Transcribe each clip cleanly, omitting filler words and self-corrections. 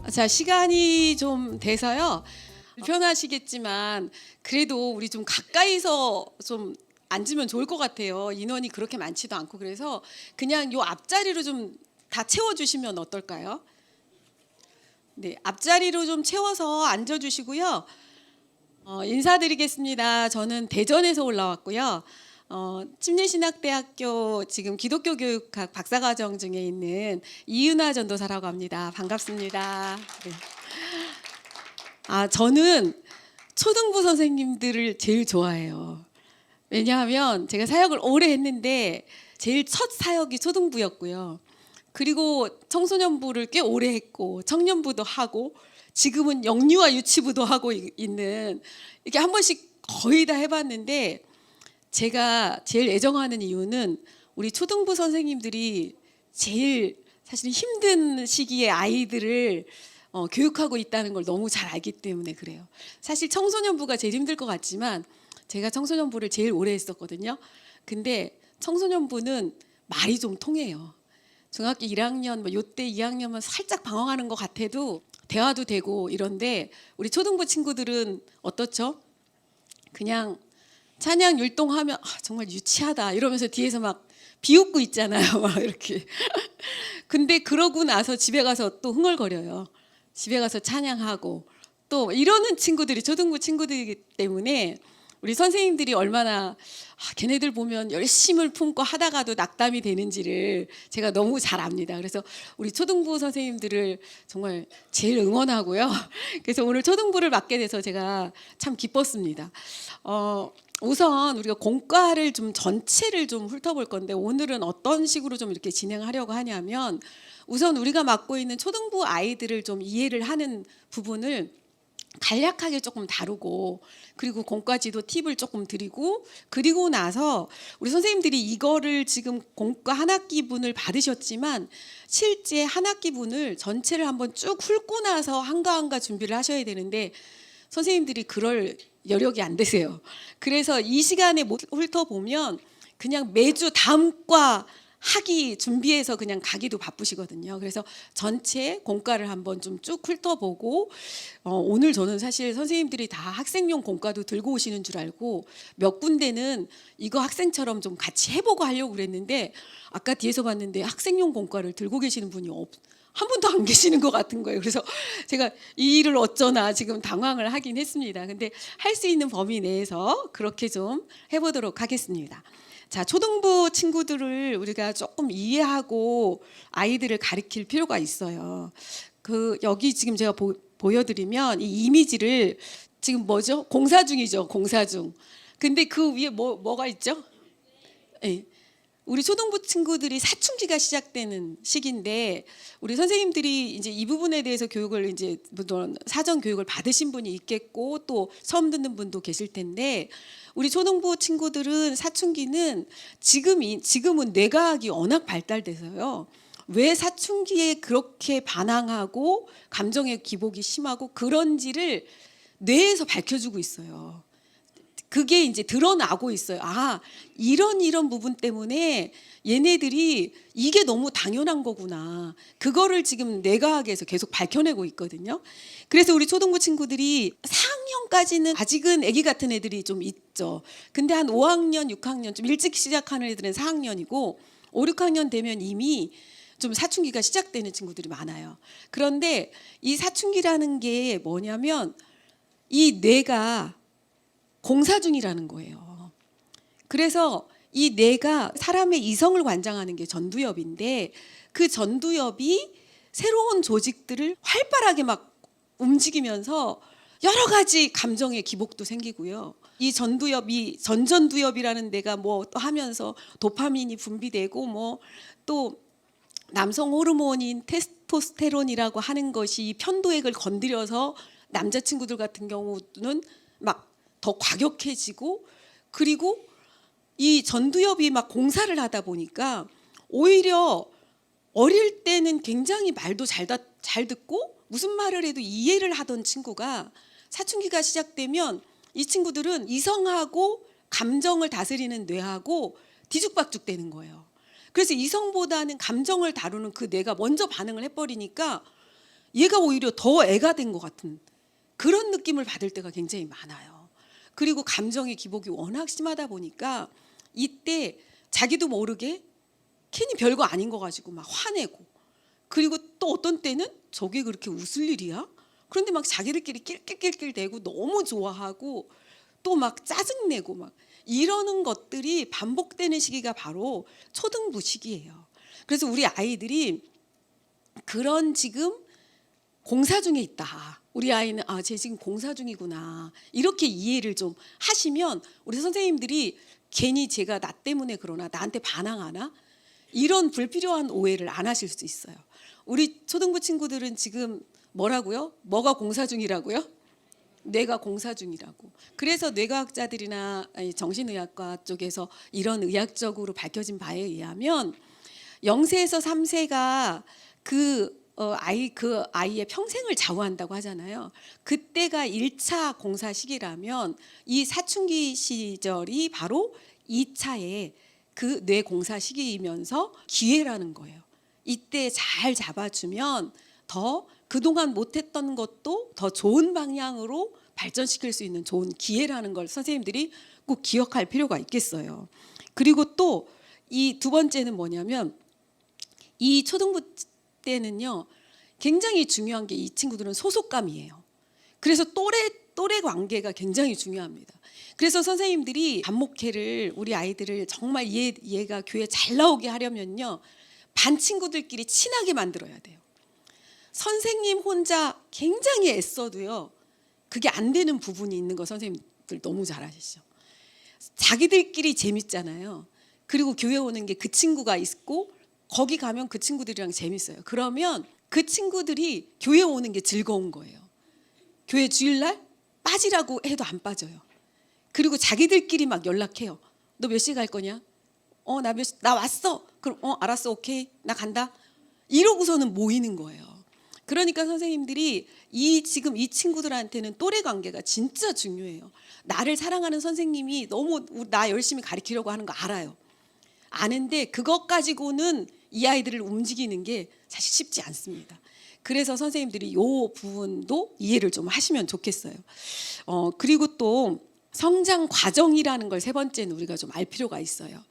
자, 시간이 좀 돼서요. 불편하시겠지만 그래도 우리 좀 가까이서 좀 앉으면 좋을 것 같아요. 인원이 그렇게 많지도 않고 그래서 그냥 요 앞자리로 좀 다 채워주시면 어떨까요? 네, 앞자리로 좀 채워서 앉아주시고요. 인사드리겠습니다. 저는 대전에서 올라왔고요. 침례신학대학교 지금 기독교 교육학 박사과정 중에 있는 이윤아 전도사라고 합니다. 반갑습니다. 네. 저는 초등부 선생님들을 제일 좋아해요. 왜냐하면 제가 사역을 오래 했는데 제일 첫 사역이 초등부였고요. 그리고 청소년부를 꽤 오래 했고 청년부도 하고 지금은 영유아 유치부도 하고 있는 이렇게 한 번씩 거의 다 해봤는데 제가 제일 애정하는 이유는 우리 초등부 선생님들이 제일 사실 힘든 시기에 아이들을 교육하고 있다는 걸 너무 잘 알기 때문에 그래요. 사실 청소년부가 제일 힘들 것 같지만 제가 청소년부를 제일 오래 했었거든요. 근데 청소년부는 말이 좀 통해요. 중학교 1학년, 뭐 요때 2학년은 살짝 방황하는 것 같아도 대화도 되고 이런데 우리 초등부 친구들은 어떻죠? 그냥 찬양 율동하면 정말 유치하다 이러면서 뒤에서 막 비웃고 있잖아요. 막 이렇게. 근데 그러고 나서 집에 가서 또 흥얼거려요. 집에 가서 찬양하고 또 이러는 친구들이 초등부 친구들이기 때문에 우리 선생님들이 얼마나 걔네들 보면 열심을 품고 하다가도 낙담이 되는지를 제가 너무 잘 압니다. 그래서 우리 초등부 선생님들을 정말 제일 응원하고요. 그래서 오늘 초등부를 맡게 돼서 제가 참 기뻤습니다. 우선 우리가 공과를 좀 전체를 좀 훑어볼 건데 오늘은 어떤 식으로 좀 이렇게 진행하려고 하냐면 우선 우리가 맡고 있는 초등부 아이들을 좀 이해를 하는 부분을 간략하게 조금 다루고 그리고 공과지도 팁을 조금 드리고 그리고 나서 우리 선생님들이 이거를 지금 공과 한 학기분을 받으셨지만 실제 한 학기분을 전체를 한번 쭉 훑고 나서 한가 준비를 하셔야 되는데 선생님들이 그럴 여력이 안 되세요. 그래서 이 시간에 못 훑어보면 그냥 매주 다음과 하기 준비해서 그냥 가기도 바쁘시거든요. 그래서 전체 공과를 한번 좀 쭉 훑어보고 오늘 저는 사실 선생님들이 다 학생용 공과도 들고 오시는 줄 알고 몇 군데는 이거 학생처럼 좀 같이 해보고 하려고 그랬는데 아까 뒤에서 봤는데 학생용 공과를 들고 계시는 분이 한 분도 안 계시는 것 같은 거예요. 그래서 제가 이 일을 어쩌나 지금 당황을 하긴 했습니다. 근데 할 수 있는 범위 내에서 그렇게 좀 해보도록 하겠습니다. 자, 초등부 친구들을 우리가 조금 이해하고 아이들을 가르칠 필요가 있어요. 여기 지금 제가 보여드리면 이 이미지를 지금 뭐죠? 공사 중이죠. 공사 중. 근데 그 위에 뭐가 있죠? 네. 우리 초등부 친구들이 사춘기가 시작되는 시기인데 우리 선생님들이 이제 이 부분에 대해서 교육을 이제 물론 사전 교육을 받으신 분이 있겠고 또 처음 듣는 분도 계실 텐데 우리 초등부 친구들은 사춘기는 지금은 뇌과학이 워낙 발달돼서요. 왜 사춘기에 그렇게 반항하고 감정의 기복이 심하고 그런지를 뇌에서 밝혀주고 있어요. 그게 이제 드러나고 있어요. 이런 부분 때문에 얘네들이 이게 너무 당연한 거구나. 그거를 지금 뇌과학에서 계속 밝혀내고 있거든요. 그래서 우리 초등부 친구들이 4학년까지는 아직은 아기 같은 애들이 좀 있죠. 근데 한 5학년, 6학년 좀 일찍 시작하는 애들은 4학년이고 5, 6학년 되면 이미 좀 사춘기가 시작되는 친구들이 많아요. 그런데 이 사춘기라는 게 뭐냐면 이 뇌가 공사 중이라는 거예요. 그래서 이 뇌가 사람의 이성을 관장하는 게 전두엽인데 그 전두엽이 새로운 조직들을 활발하게 막 움직이면서 여러 가지 감정의 기복도 생기고요. 이 전두엽이 전전두엽이라는 데가 뭐 또 하면서 도파민이 분비되고 뭐 또 남성 호르몬인 테스토스테론이라고 하는 것이 편도액을 건드려서 남자친구들 같은 경우는 막 더 과격해지고 그리고 이 전두엽이 막 공사를 하다 보니까 오히려 어릴 때는 굉장히 말도 잘 듣고 무슨 말을 해도 이해를 하던 친구가 사춘기가 시작되면 이 친구들은 이성하고 감정을 다스리는 뇌하고 뒤죽박죽 되는 거예요. 그래서 이성보다는 감정을 다루는 그 뇌가 먼저 반응을 해버리니까 얘가 오히려 더 애가 된 것 같은 그런 느낌을 받을 때가 굉장히 많아요. 그리고 감정의 기복이 워낙 심하다 보니까 이때 자기도 모르게 괜히 별거 아닌 거 가지고 막 화내고, 그리고 또 어떤 때는 저게 그렇게 웃을 일이야? 그런데 막 자기들끼리 낄낄낄낄 대고 너무 좋아하고 또 막 짜증내고 막 이러는 것들이 반복되는 시기가 바로 초등부 시기예요. 그래서 우리 아이들이 그런 지금 공사 중에 있다. 우리 아이는 쟤 지금 공사 중이구나. 이렇게 이해를 좀 하시면 우리 선생님들이 괜히 제가 나 때문에 그러나 나한테 반항하나 이런 불필요한 오해를 안 하실 수 있어요. 우리 초등부 친구들은 지금 뭐라고요? 뭐가 공사 중이라고요? 뇌가 공사 중이라고. 그래서 뇌과학자들이나 정신의학과 쪽에서 이런 의학적으로 밝혀진 바에 의하면 0세에서 3세가 그 아이의 평생을 좌우한다고 하잖아요. 그때가 1차 공사 시기라면 이 사춘기 시절이 바로 2차의 그 뇌 공사 시기이면서 기회라는 거예요. 이때 잘 잡아주면 더 그동안 못했던 것도 더 좋은 방향으로 발전시킬 수 있는 좋은 기회라는 걸 선생님들이 꼭 기억할 필요가 있겠어요. 그리고 또 이 두 번째는 뭐냐면 이 초등부 때는요 굉장히 중요한 게 이 친구들은 소속감이에요. 그래서 또래 관계가 굉장히 중요합니다. 그래서 선생님들이 반목회를 우리 아이들을 정말 얘가 교회 잘 나오게 하려면요 반 친구들끼리 친하게 만들어야 돼요. 선생님 혼자 굉장히 애써도요 그게 안 되는 부분이 있는 거 선생님들 너무 잘 아시죠? 자기들끼리 재밌잖아요. 그리고 교회 오는 게 그 친구가 있고 거기 가면 그 친구들이랑 재밌어요. 그러면 그 친구들이 교회 오는 게 즐거운 거예요. 교회 주일날 빠지라고 해도 안 빠져요. 그리고 자기들끼리 막 연락해요. 너 몇 시에 갈 거냐? 나 왔어. 그럼 알았어, 오케이, 나 간다. 이러고서는 모이는 거예요. 그러니까 선생님들이 지금 이 친구들한테는 또래 관계가 진짜 중요해요. 나를 사랑하는 선생님이 너무 나 열심히 가르치려고 하는 거 알아요. 아는데 그것 가지고는 이 아이들을 움직이는 게 사실 쉽지 않습니다. 그래서 선생님들이 이 부분도 이해를 좀 하시면 좋겠어요. 그리고 또 성장 과정이라는 걸 세 번째는 우리가 좀 알 필요가 있어요.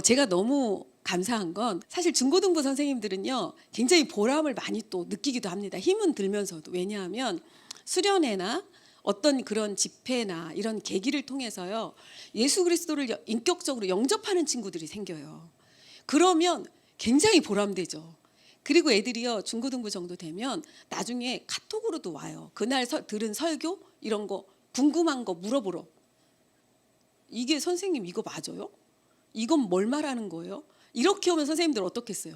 제가 너무 감사한 건 사실 중고등부 선생님들은요 굉장히 보람을 많이 또 느끼기도 합니다. 힘은 들면서도. 왜냐하면 수련회나 어떤 그런 집회나 이런 계기를 통해서요 예수 그리스도를 인격적으로 영접하는 친구들이 생겨요. 그러면 굉장히 보람되죠. 그리고 애들이요 중고등부 정도 되면 나중에 카톡으로도 와요. 그날 들은 설교 이런 거 궁금한 거 물어보러. 이게 선생님 이거 맞아요? 이건 뭘 말하는 거예요? 이렇게 오면 선생님들 어떻겠어요?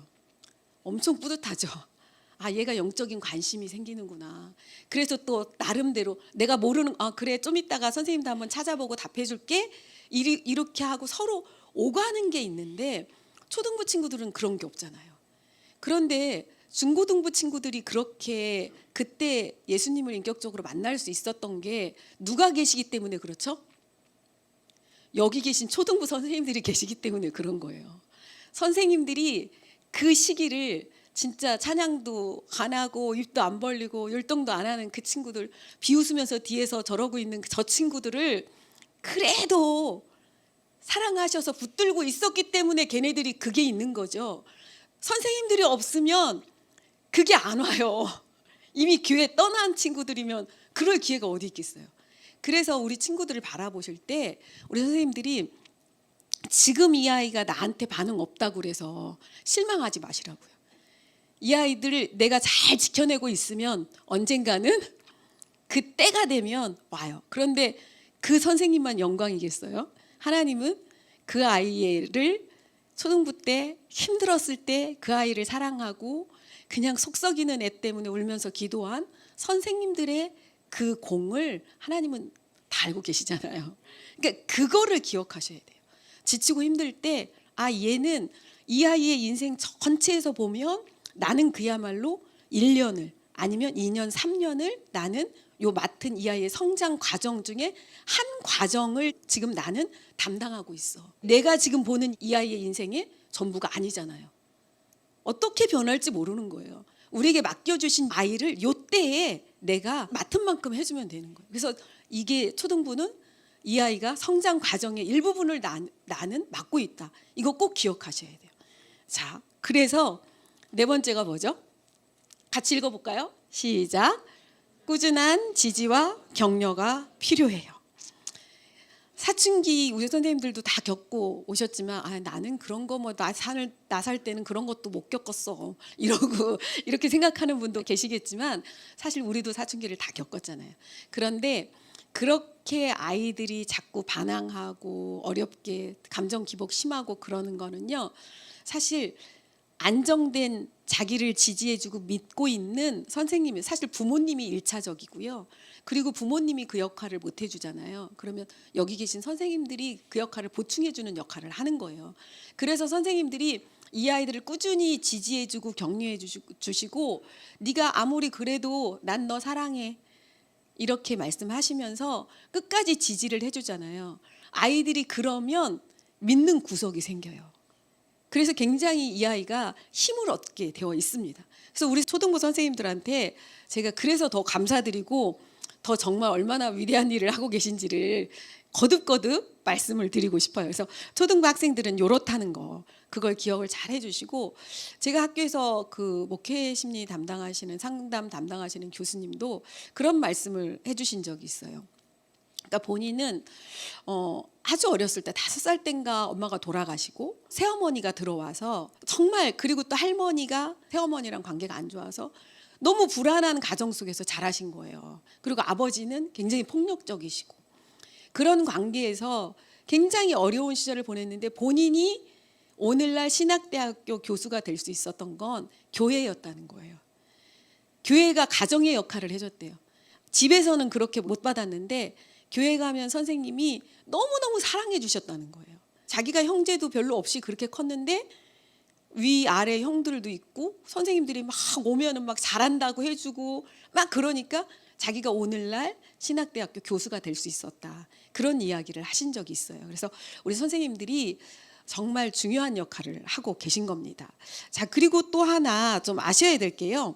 엄청 뿌듯하죠. 얘가 영적인 관심이 생기는구나. 그래서 또 나름대로 내가 모르는 그래 좀 이따가 선생님도 한번 찾아보고 답해 줄게. 이렇게 하고 서로 오가는 게 있는데 초등부 친구들은 그런 게 없잖아요. 그런데 중고등부 친구들이 그렇게 그때 예수님을 인격적으로 만날 수 있었던 게 누가 계시기 때문에 그렇죠? 여기 계신 초등부 선생님들이 계시기 때문에 그런 거예요. 선생님들이 그 시기를 진짜 찬양도 안 하고 입도 안 벌리고 율동도 안 하는 그 친구들 비웃으면서 뒤에서 저러고 있는 저 친구들을 그래도 사랑하셔서 붙들고 있었기 때문에 걔네들이 그게 있는 거죠. 선생님들이 없으면 그게 안 와요. 이미 교회 떠난 친구들이면 그럴 기회가 어디 있겠어요. 그래서 우리 친구들을 바라보실 때 우리 선생님들이 지금 이 아이가 나한테 반응 없다고 그래서 실망하지 마시라고요. 이 아이들을 내가 잘 지켜내고 있으면 언젠가는 그 때가 되면 와요. 그런데 그 선생님만 영광이겠어요? 하나님은 그 아이를 초등부 때 힘들었을 때 그 아이를 사랑하고 그냥 속 썩이는 애 때문에 울면서 기도한 선생님들의 그 공을 하나님은 다 알고 계시잖아요. 그러니까 그거를 기억하셔야 돼요. 지치고 힘들 때 얘는 이 아이의 인생 전체에서 보면 나는 그야말로 1년을 아니면 2년, 3년을 나는 요 맡은 이 아이의 성장 과정 중에 한 과정을 지금 나는 담당하고 있어. 내가 지금 보는 이 아이의 인생의 전부가 아니잖아요. 어떻게 변할지 모르는 거예요. 우리에게 맡겨주신 아이를 요때에 내가 맡은 만큼 해주면 되는 거예요. 그래서 이게 초등부는 이 아이가 성장 과정의 일부분을 나는 맡고 있다. 이거 꼭 기억하셔야 돼요. 자, 그래서 네 번째가 뭐죠? 같이 읽어볼까요? 시작. 꾸준한 지지와 격려가 필요해요. 사춘기 우리 선생님들도 다 겪고 오셨지만 나는 그런 거 뭐 나 살 때는 그런 것도 못 겪었어 이러고 이렇게 생각하는 분도 계시겠지만 사실 우리도 사춘기를 다 겪었잖아요. 그런데 그렇게 아이들이 자꾸 반항하고 어렵게 감정 기복 심하고 그러는 거는요, 사실 안정된 자기를 지지해주고 믿고 있는 선생님이 사실 부모님이 일차적이고요. 그리고 부모님이 그 역할을 못 해주잖아요. 그러면 여기 계신 선생님들이 그 역할을 보충해주는 역할을 하는 거예요. 그래서 선생님들이 이 아이들을 꾸준히 지지해주고 격려해 주시고 네가 아무리 그래도 난 너 사랑해 이렇게 말씀하시면서 끝까지 지지를 해주잖아요. 아이들이 그러면 믿는 구석이 생겨요. 그래서 굉장히 이 아이가 힘을 얻게 되어 있습니다. 그래서 우리 초등부 선생님들한테 제가 그래서 더 감사드리고 더 정말 얼마나 위대한 일을 하고 계신지를 거듭거듭 말씀을 드리고 싶어요. 그래서 초등부 학생들은 요렇다는 거 그걸 기억을 잘 해주시고, 제가 학교에서 그 목회 심리 담당하시는 상담 담당하시는 교수님도 그런 말씀을 해주신 적이 있어요. 그러니까 본인은 아주 어렸을 때 5살 땐가 엄마가 돌아가시고 새어머니가 들어와서 정말, 그리고 또 할머니가 새어머니랑 관계가 안 좋아서 너무 불안한 가정 속에서 자라신 거예요. 그리고 아버지는 굉장히 폭력적이시고 그런 관계에서 굉장히 어려운 시절을 보냈는데 본인이 오늘날 신학대학교 교수가 될 수 있었던 건 교회였다는 거예요. 교회가 가정의 역할을 해줬대요. 집에서는 그렇게 못 받았는데 교회 가면 선생님이 너무너무 사랑해 주셨다는 거예요. 자기가 형제도 별로 없이 그렇게 컸는데 위아래 형들도 있고 선생님들이 막 오면은 막 잘한다고 해주고 막 그러니까 자기가 오늘날 신학대학교 교수가 될 수 있었다. 그런 이야기를 하신 적이 있어요. 그래서 우리 선생님들이 정말 중요한 역할을 하고 계신 겁니다. 자, 그리고 또 하나 좀 아셔야 될 게요.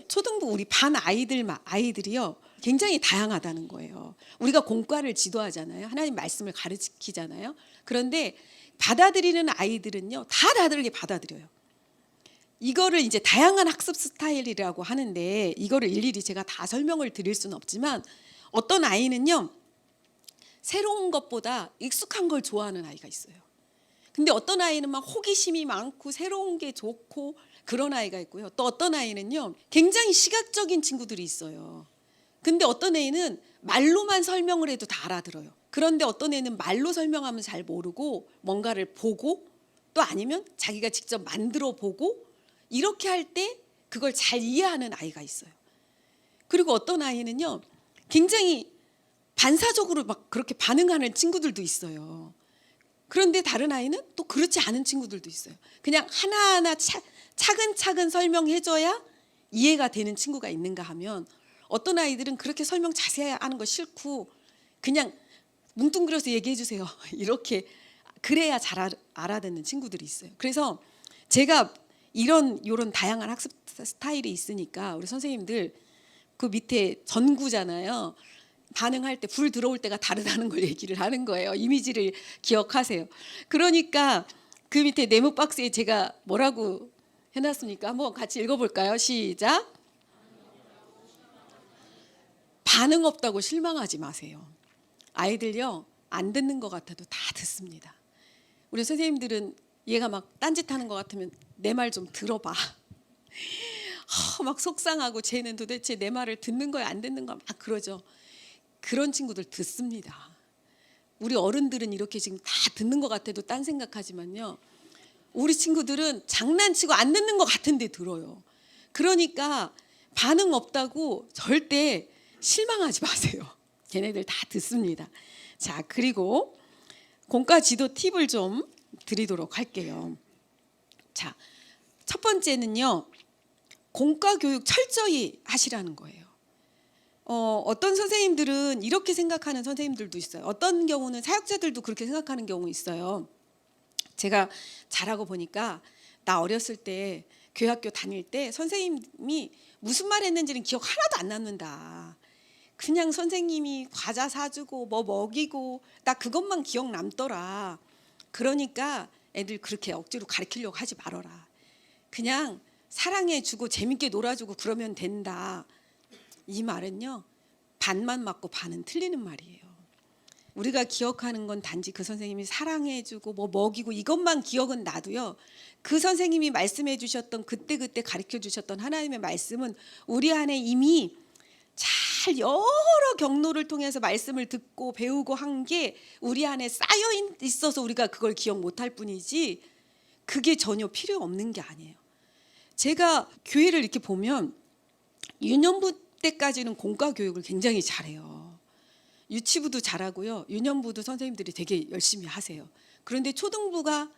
초등부 우리 반 아이들이요 굉장히 다양하다는 거예요. 우리가 공과를 지도하잖아요. 하나님 말씀을 가르치잖아요. 그런데 받아들이는 아이들은요 다 다르게 받아들여요. 이거를 이제 다양한 학습 스타일이라고 하는데 이거를 일일이 제가 다 설명을 드릴 수는 없지만 어떤 아이는요 새로운 것보다 익숙한 걸 좋아하는 아이가 있어요. 근데 어떤 아이는 막 호기심이 많고 새로운 게 좋고 그런 아이가 있고요. 또 어떤 아이는요 굉장히 시각적인 친구들이 있어요. 근데 어떤 애는 말로만 설명을 해도 다 알아들어요. 그런데 어떤 애는 말로 설명하면 잘 모르고 뭔가를 보고 또 아니면 자기가 직접 만들어 보고 이렇게 할 때 그걸 잘 이해하는 아이가 있어요. 그리고 어떤 아이는요 굉장히 반사적으로 막 그렇게 반응하는 친구들도 있어요. 그런데 다른 아이는 또 그렇지 않은 친구들도 있어요. 그냥 하나하나 차근차근 설명해줘야 이해가 되는 친구가 있는가 하면 어떤 아이들은 그렇게 설명 자세히 하는 거 싫고 그냥 뭉뚱그려서 얘기해 주세요. 이렇게 그래야 잘 알아듣는 친구들이 있어요. 그래서 제가 이런 다양한 학습 스타일이 있으니까 우리 선생님들 그 밑에 전구잖아요. 반응할 때 불 들어올 때가 다르다는 걸 얘기를 하는 거예요. 이미지를 기억하세요. 그러니까 그 밑에 네모 박스에 제가 뭐라고 해놨습니까? 한번 같이 읽어볼까요? 시작. 반응 없다고 실망하지 마세요. 아이들요 안 듣는 것 같아도 다 듣습니다. 우리 선생님들은 얘가 막 딴짓하는 것 같으면 내 말 좀 들어봐. 막 속상하고 쟤는 도대체 내 말을 듣는 거야 안 듣는 거야 막 그러죠. 그런 친구들 듣습니다. 우리 어른들은 이렇게 지금 다 듣는 것 같아도 딴 생각하지만요 우리 친구들은 장난치고 안 듣는 것 같은데 들어요. 그러니까 반응 없다고 절대 실망하지 마세요. 걔네들 다 듣습니다. 자, 그리고 공과 지도 팁을 좀 드리도록 할게요. 자, 첫 번째는요 공과 교육 철저히 하시라는 거예요. 어떤 선생님들은 이렇게 생각하는 선생님들도 있어요. 어떤 경우는 사역자들도 그렇게 생각하는 경우 있어요. 제가 잘하고 보니까 나 어렸을 때 교회 학교 다닐 때 선생님이 무슨 말 했는지는 기억 하나도 안 남는다. 그냥 선생님이 과자 사주고 뭐 먹이고 나 그것만 기억 남더라. 그러니까 애들 그렇게 억지로 가르치려고 하지 말아라. 그냥 사랑해주고 재밌게 놀아주고 그러면 된다. 이 말은요, 반만 맞고 반은 틀리는 말이에요. 우리가 기억하는 건 단지 그 선생님이 사랑해주고 뭐 먹이고 이것만 기억은 나도요, 그 선생님이 말씀해 주셨던 그때 가르쳐 주셨던 하나님의 말씀은 우리 안에 이미 잘 여러 경로를 통해서 말씀을 듣고 배우고 한 게 우리 안에 쌓여 있어서 우리가 그걸 기억 못할 뿐이지 그게 전혀 필요 없는 게 아니에요. 제가 교회를 이렇게 보면 유년부 때까지는 공과 교육을 굉장히 잘해요. 유치부도 잘하고요, 유년부도 선생님들이 되게 열심히 하세요. 그런데 초등부가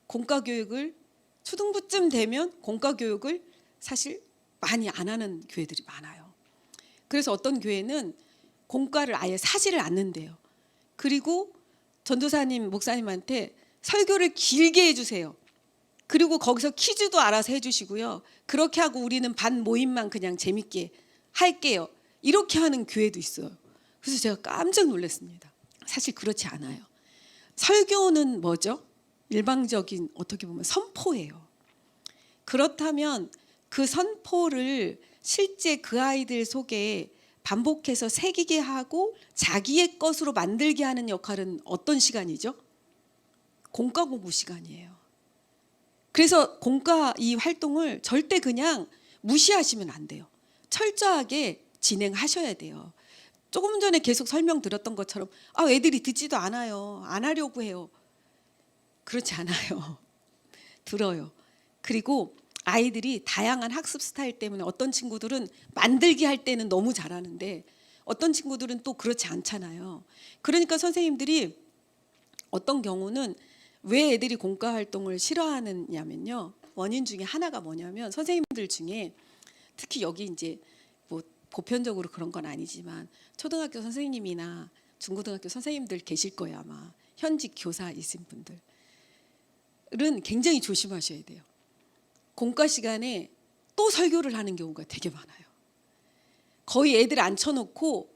공과 교육을, 초등부쯤 되면 공과 교육을 사실 많이 안 하는 교회들이 많아요. 그래서 어떤 교회는 공과를 아예 사지를 않는데요. 그리고 전도사님, 목사님한테 설교를 길게 해주세요. 그리고 거기서 퀴즈도 알아서 해주시고요. 그렇게 하고 우리는 반 모임만 그냥 재밌게 할게요. 이렇게 하는 교회도 있어요. 그래서 제가 깜짝 놀랐습니다. 사실 그렇지 않아요. 설교는 뭐죠? 일방적인 어떻게 보면 선포예요. 그렇다면 그 선포를 실제 그 아이들 속에 반복해서 새기게 하고 자기의 것으로 만들게 하는 역할은 어떤 시간이죠? 공과 공부 시간이에요. 그래서 공과 이 활동을 절대 그냥 무시하시면 안 돼요. 철저하게 진행하셔야 돼요. 조금 전에 계속 설명드렸던 것처럼 애들이 듣지도 않아요. 안 하려고 해요. 그렇지 않아요. 들어요. 그리고 아이들이 다양한 학습 스타일 때문에 어떤 친구들은 만들기 할 때는 너무 잘하는데 어떤 친구들은 또 그렇지 않잖아요. 그러니까 선생님들이 어떤 경우는 왜 애들이 공과 활동을 싫어하느냐면요, 원인 중에 하나가 뭐냐면 선생님들 중에 특히 여기 이제 뭐 보편적으로 그런 건 아니지만 초등학교 선생님이나 중고등학교 선생님들 계실 거예요. 아마 현직 교사이신 분들은 굉장히 조심하셔야 돼요. 공과 시간에 또 설교를 하는 경우가 되게 많아요. 거의 애들 앉혀놓고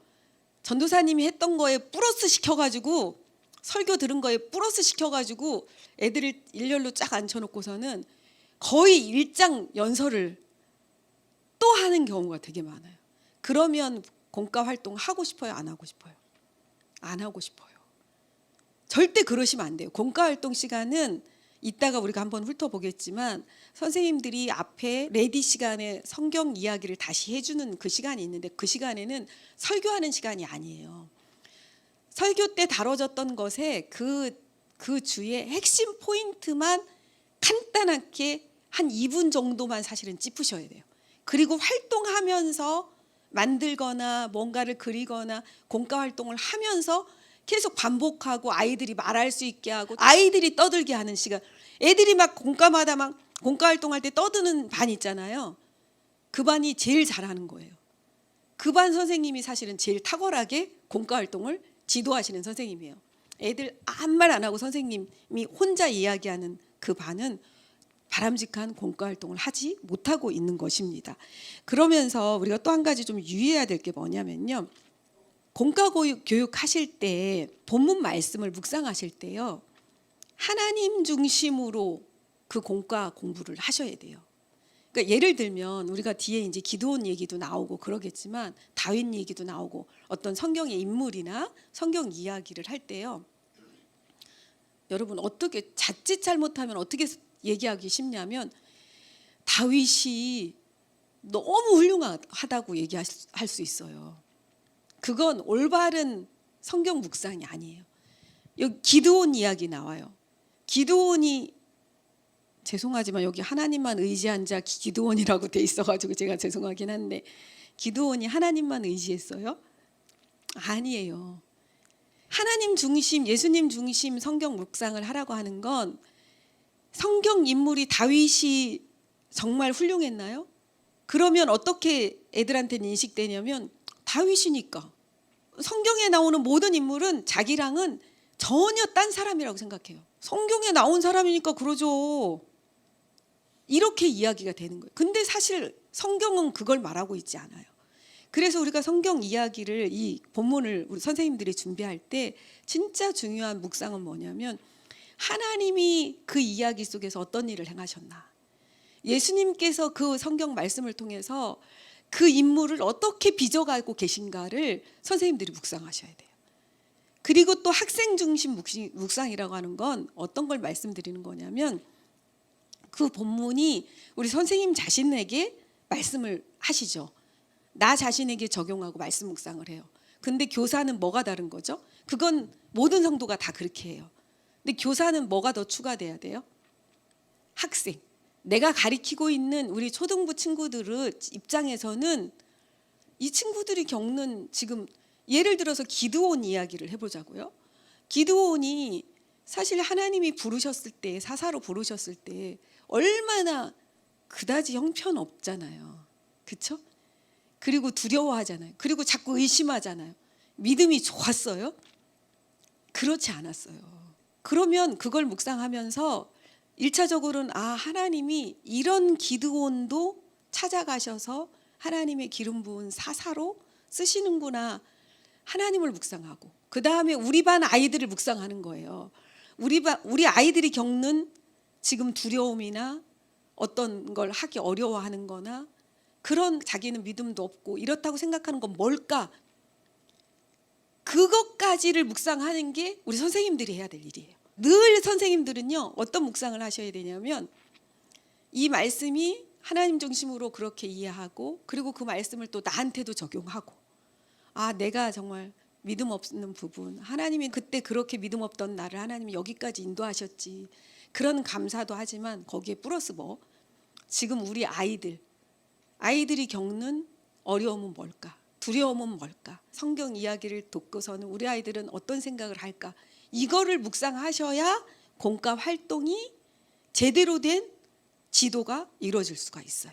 전도사님이 했던 거에 플러스 시켜가지고 설교 들은 거에 플러스 시켜가지고 애들을 일렬로 쫙 앉혀놓고서는 거의 일장 연설을 또 하는 경우가 되게 많아요. 그러면 공과 활동 하고 싶어요? 안 하고 싶어요? 안 하고 싶어요. 절대 그러시면 안 돼요. 공과 활동 시간은 이따가 우리가 한번 훑어보겠지만 선생님들이 앞에 레디 시간에 성경 이야기를 다시 해주는 그 시간이 있는데 그 시간에는 설교하는 시간이 아니에요. 설교 때 다뤄졌던 것에 그 주의 핵심 포인트만 간단하게 한 2분 정도만 사실은 짚으셔야 돼요. 그리고 활동하면서 만들거나 뭔가를 그리거나 공과 활동을 하면서 계속 반복하고 아이들이 말할 수 있게 하고 아이들이 떠들게 하는 시간. 애들이 막 공과마다 막 공과 활동할 때 떠드는 반 있잖아요. 그 반이 제일 잘하는 거예요. 그 반 선생님이 사실은 제일 탁월하게 공과 활동을 지도하시는 선생님이에요. 애들 아무 말 안 하고 선생님이 혼자 이야기하는 그 반은 바람직한 공과 활동을 하지 못하고 있는 것입니다. 그러면서 우리가 또 한 가지 좀 유의해야 될 게 뭐냐면요, 공과 교육 하실 때 본문 말씀을 묵상하실 때요, 하나님 중심으로 그 공과 공부를 하셔야 돼요. 그러니까 예를 들면 우리가 뒤에 이제 기드온 얘기도 나오고 그러겠지만 다윗 얘기도 나오고 어떤 성경의 인물이나 성경 이야기를 할 때요, 여러분 어떻게 자칫 잘못하면 어떻게 얘기하기 쉽냐면 다윗이 너무 훌륭하다고 얘기할 수 있어요. 그건 올바른 성경 묵상이 아니에요. 여기 기드온 이야기 나와요. 기드온이, 죄송하지만 여기 하나님만 의지한 자 기드온이라고 돼 있어가지고 제가 죄송하긴 한데 기드온이 하나님만 의지했어요? 아니에요. 하나님 중심, 예수님 중심 성경 묵상을 하라고 하는 건 성경 인물이 다윗이 정말 훌륭했나요? 그러면 어떻게 애들한테는 인식되냐면 다윗이니까. 성경에 나오는 모든 인물은 자기랑은 전혀 딴 사람이라고 생각해요. 성경에 나온 사람이니까 그러죠. 이렇게 이야기가 되는 거예요. 근데 사실 성경은 그걸 말하고 있지 않아요. 그래서 우리가 성경 이야기를, 이 본문을 우리 선생님들이 준비할 때 진짜 중요한 묵상은 뭐냐면, 하나님이 그 이야기 속에서 어떤 일을 행하셨나, 예수님께서 그 성경 말씀을 통해서 그 인물을 어떻게 빚어가고 계신가를 선생님들이 묵상하셔야 돼요. 그리고 또 학생 중심 묵상이라고 하는 건 어떤 걸 말씀드리는 거냐면, 그 본문이 우리 선생님 자신에게 말씀을 하시죠. 나 자신에게 적용하고 말씀 묵상을 해요. 근데 교사는 뭐가 다른 거죠? 그건 모든 성도가 다 그렇게 해요. 근데 교사는 뭐가 더 추가돼야 돼요? 학생. 내가 가리키고 있는 우리 초등부 친구들의 입장에서는 이 친구들이 겪는, 지금 예를 들어서 기드온 이야기를 해보자고요. 기드온이 사실 하나님이 부르셨을 때, 사사로 부르셨을 때 얼마나 그다지 형편없잖아요. 그렇죠? 그리고 두려워하잖아요. 그리고 자꾸 의심하잖아요. 믿음이 좋았어요? 그렇지 않았어요. 그러면 그걸 묵상하면서 1차적으로는 하나님이 이런 기드온도 찾아가셔서 하나님의 기름 부은 사사로 쓰시는구나, 하나님을 묵상하고, 그 다음에 우리 반 아이들을 묵상하는 거예요. 우리 아이들이 겪는 지금 두려움이나 어떤 걸 하기 어려워하는 거나, 그런 자기는 믿음도 없고 이렇다고 생각하는 건 뭘까? 그것까지를 묵상하는 게 우리 선생님들이 해야 될 일이에요. 늘 선생님들은요, 어떤 묵상을 하셔야 되냐면, 이 말씀이 하나님 중심으로 그렇게 이해하고, 그리고 그 말씀을 또 나한테도 적용하고, 내가 정말 믿음 없는 부분, 하나님이 그때 그렇게 믿음 없던 나를 하나님이 여기까지 인도하셨지, 그런 감사도 하지만 거기에 플러스 지금 우리 아이들이 겪는 어려움은 뭘까? 두려움은 뭘까? 성경 이야기를 듣고서는 우리 아이들은 어떤 생각을 할까? 이거를 묵상하셔야 공과 활동이 제대로 된 지도가 이루어질 수가 있어요.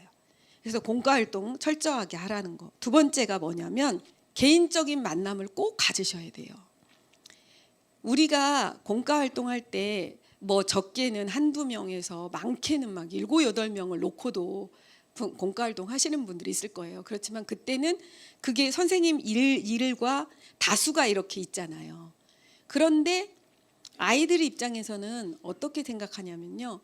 그래서 공과 활동 철저하게 하라는 거. 두 번째가 뭐냐면, 개인적인 만남을 꼭 가지셔야 돼요. 우리가 공과 활동할 때 적게는 한두 명에서 많게는 막 7, 8명을 놓고도 공과 활동 하시는 분들이 있을 거예요. 그렇지만 그때는 그게 선생님 일과 다수가 이렇게 있잖아요. 그런데 아이들의 입장에서는 어떻게 생각하냐면요,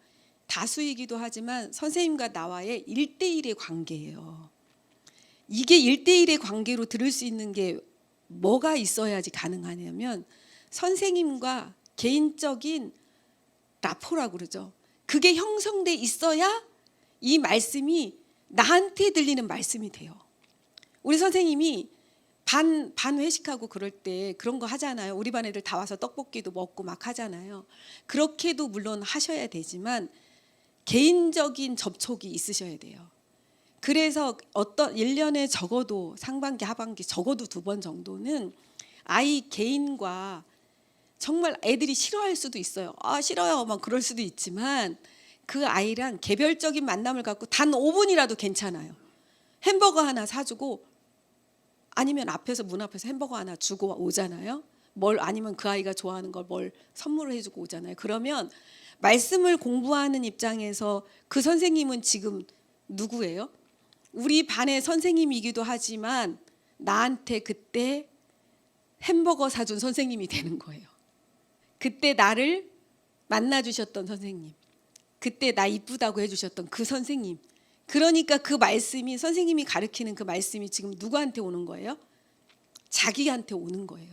다수이기도 하지만 선생님과 나와의 1대1의 관계예요. 이게 1대1의 관계로 들을 수 있는 게 뭐가 있어야지 가능하냐면, 선생님과 개인적인 라포라고 그러죠. 그게 형성돼 있어야 이 말씀이 나한테 들리는 말씀이 돼요. 우리 선생님이 반 회식하고 그럴 때 그런 거 하잖아요. 우리 반 애들 다 와서 떡볶이도 먹고 막 하잖아요. 그렇게도 물론 하셔야 되지만 개인적인 접촉이 있으셔야 돼요. 그래서 1년에 적어도 상반기 하반기 적어도 2번 정도는 아이 개인과, 정말 애들이 싫어할 수도 있어요. 싫어요 막 그럴 수도 있지만, 그 아이랑 개별적인 만남을 갖고 단 5분이라도 괜찮아요. 햄버거 하나 사주고, 아니면 문 앞에서 햄버거 하나 주고 오잖아요. 아니면 그 아이가 좋아하는 걸 선물을 해주고 오잖아요. 그러면 말씀을 공부하는 입장에서 그 선생님은 지금 누구예요? 우리 반의 선생님이기도 하지만 나한테 그때 햄버거 사준 선생님이 되는 거예요. 그때 나를 만나주셨던 선생님, 그때 나 이쁘다고 해주셨던 그 선생님. 그러니까 그 말씀이, 선생님이 가르치는 그 말씀이 지금 누구한테 오는 거예요? 자기한테 오는 거예요.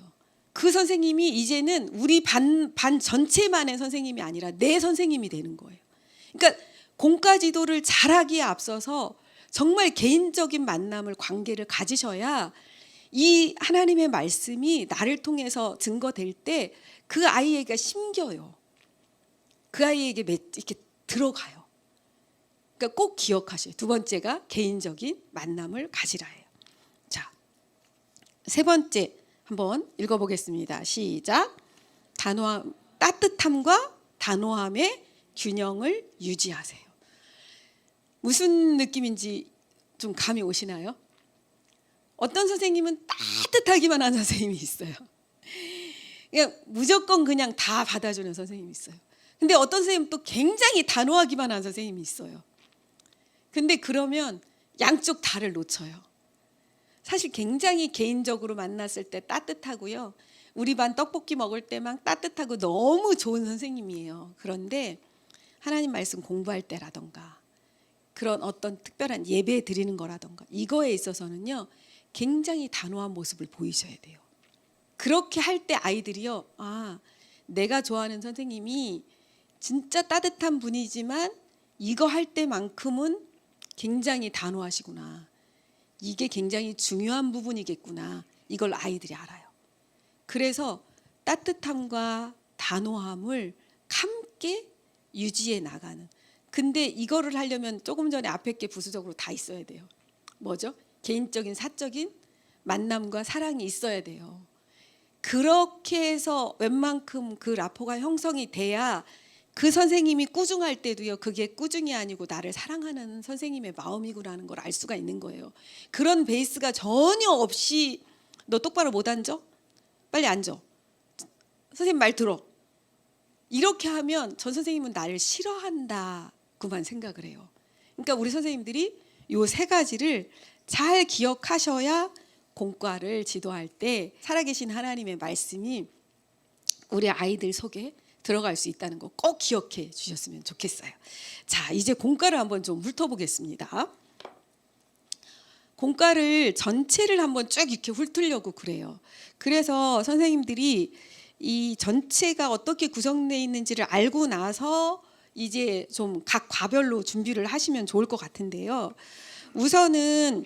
그 선생님이 이제는 우리 반 전체만의 선생님이 아니라 내 선생님이 되는 거예요. 그러니까 공과 지도를 잘하기에 앞서서 정말 개인적인 만남을, 관계를 가지셔야 이 하나님의 말씀이 나를 통해서 증거될 때 그 아이에게 심겨요. 그 아이에게 이렇게 들어가요. 그러니까 꼭 기억하셔요. 두 번째가 개인적인 만남을 가지라예요. 자, 세 번째 한번 읽어보겠습니다. 시작. 따뜻함과 단호함의 균형을 유지하세요. 무슨 느낌인지 좀 감이 오시나요? 어떤 선생님은 따뜻하기만 한 선생님이 있어요. 그냥 무조건 그냥 다 받아주는 선생님이 있어요. 근데 어떤 선생님은 또 굉장히 단호하기만 한 선생님이 있어요. 근데 그러면 양쪽 다를 놓쳐요. 사실 굉장히 개인적으로 만났을 때 따뜻하고요. 우리 반 떡볶이 먹을 때만 따뜻하고 너무 좋은 선생님이에요. 그런데 하나님 말씀 공부할 때라던가 그런 어떤 특별한 예배 드리는 거라던가 이거에 있어서는요. 굉장히 단호한 모습을 보이셔야 돼요. 그렇게 할 때 아이들이요. 아, 내가 좋아하는 선생님이 진짜 따뜻한 분이지만 이거 할 때만큼은 굉장히 단호하시구나. 이게 굉장히 중요한 부분이겠구나. 이걸 아이들이 알아요. 그래서 따뜻함과 단호함을 함께 유지해 나가는. 근데 이거를 하려면 조금 전에 앞에 게 부수적으로 다 있어야 돼요. 뭐죠? 개인적인 사적인 만남과 사랑이 있어야 돼요. 그렇게 해서 웬만큼 그 라포가 형성이 돼야 그 선생님이 꾸중할 때도요. 그게 꾸중이 아니고 나를 사랑하는 선생님의 마음이구나는 걸 알 수가 있는 거예요. 그런 베이스가 전혀 없이 너 똑바로 못 앉아? 빨리 앉아. 선생님 말 들어. 이렇게 하면 전 선생님은 나를 싫어한다고만 생각을 해요. 그러니까 우리 선생님들이 요 세 가지를 잘 기억하셔야 공과를 지도할 때 살아계신 하나님의 말씀이 우리 아이들 속에 들어갈 수 있다는 거 꼭 기억해 주셨으면 좋겠어요. 자, 이제 공과를 한번 좀 훑어보겠습니다. 공과를 전체를 한번 쭉 이렇게 훑으려고 그래요. 그래서 선생님들이 이 전체가 어떻게 구성되어 있는지를 알고 나서 이제 좀 각 과별로 준비를 하시면 좋을 것 같은데요. 우선은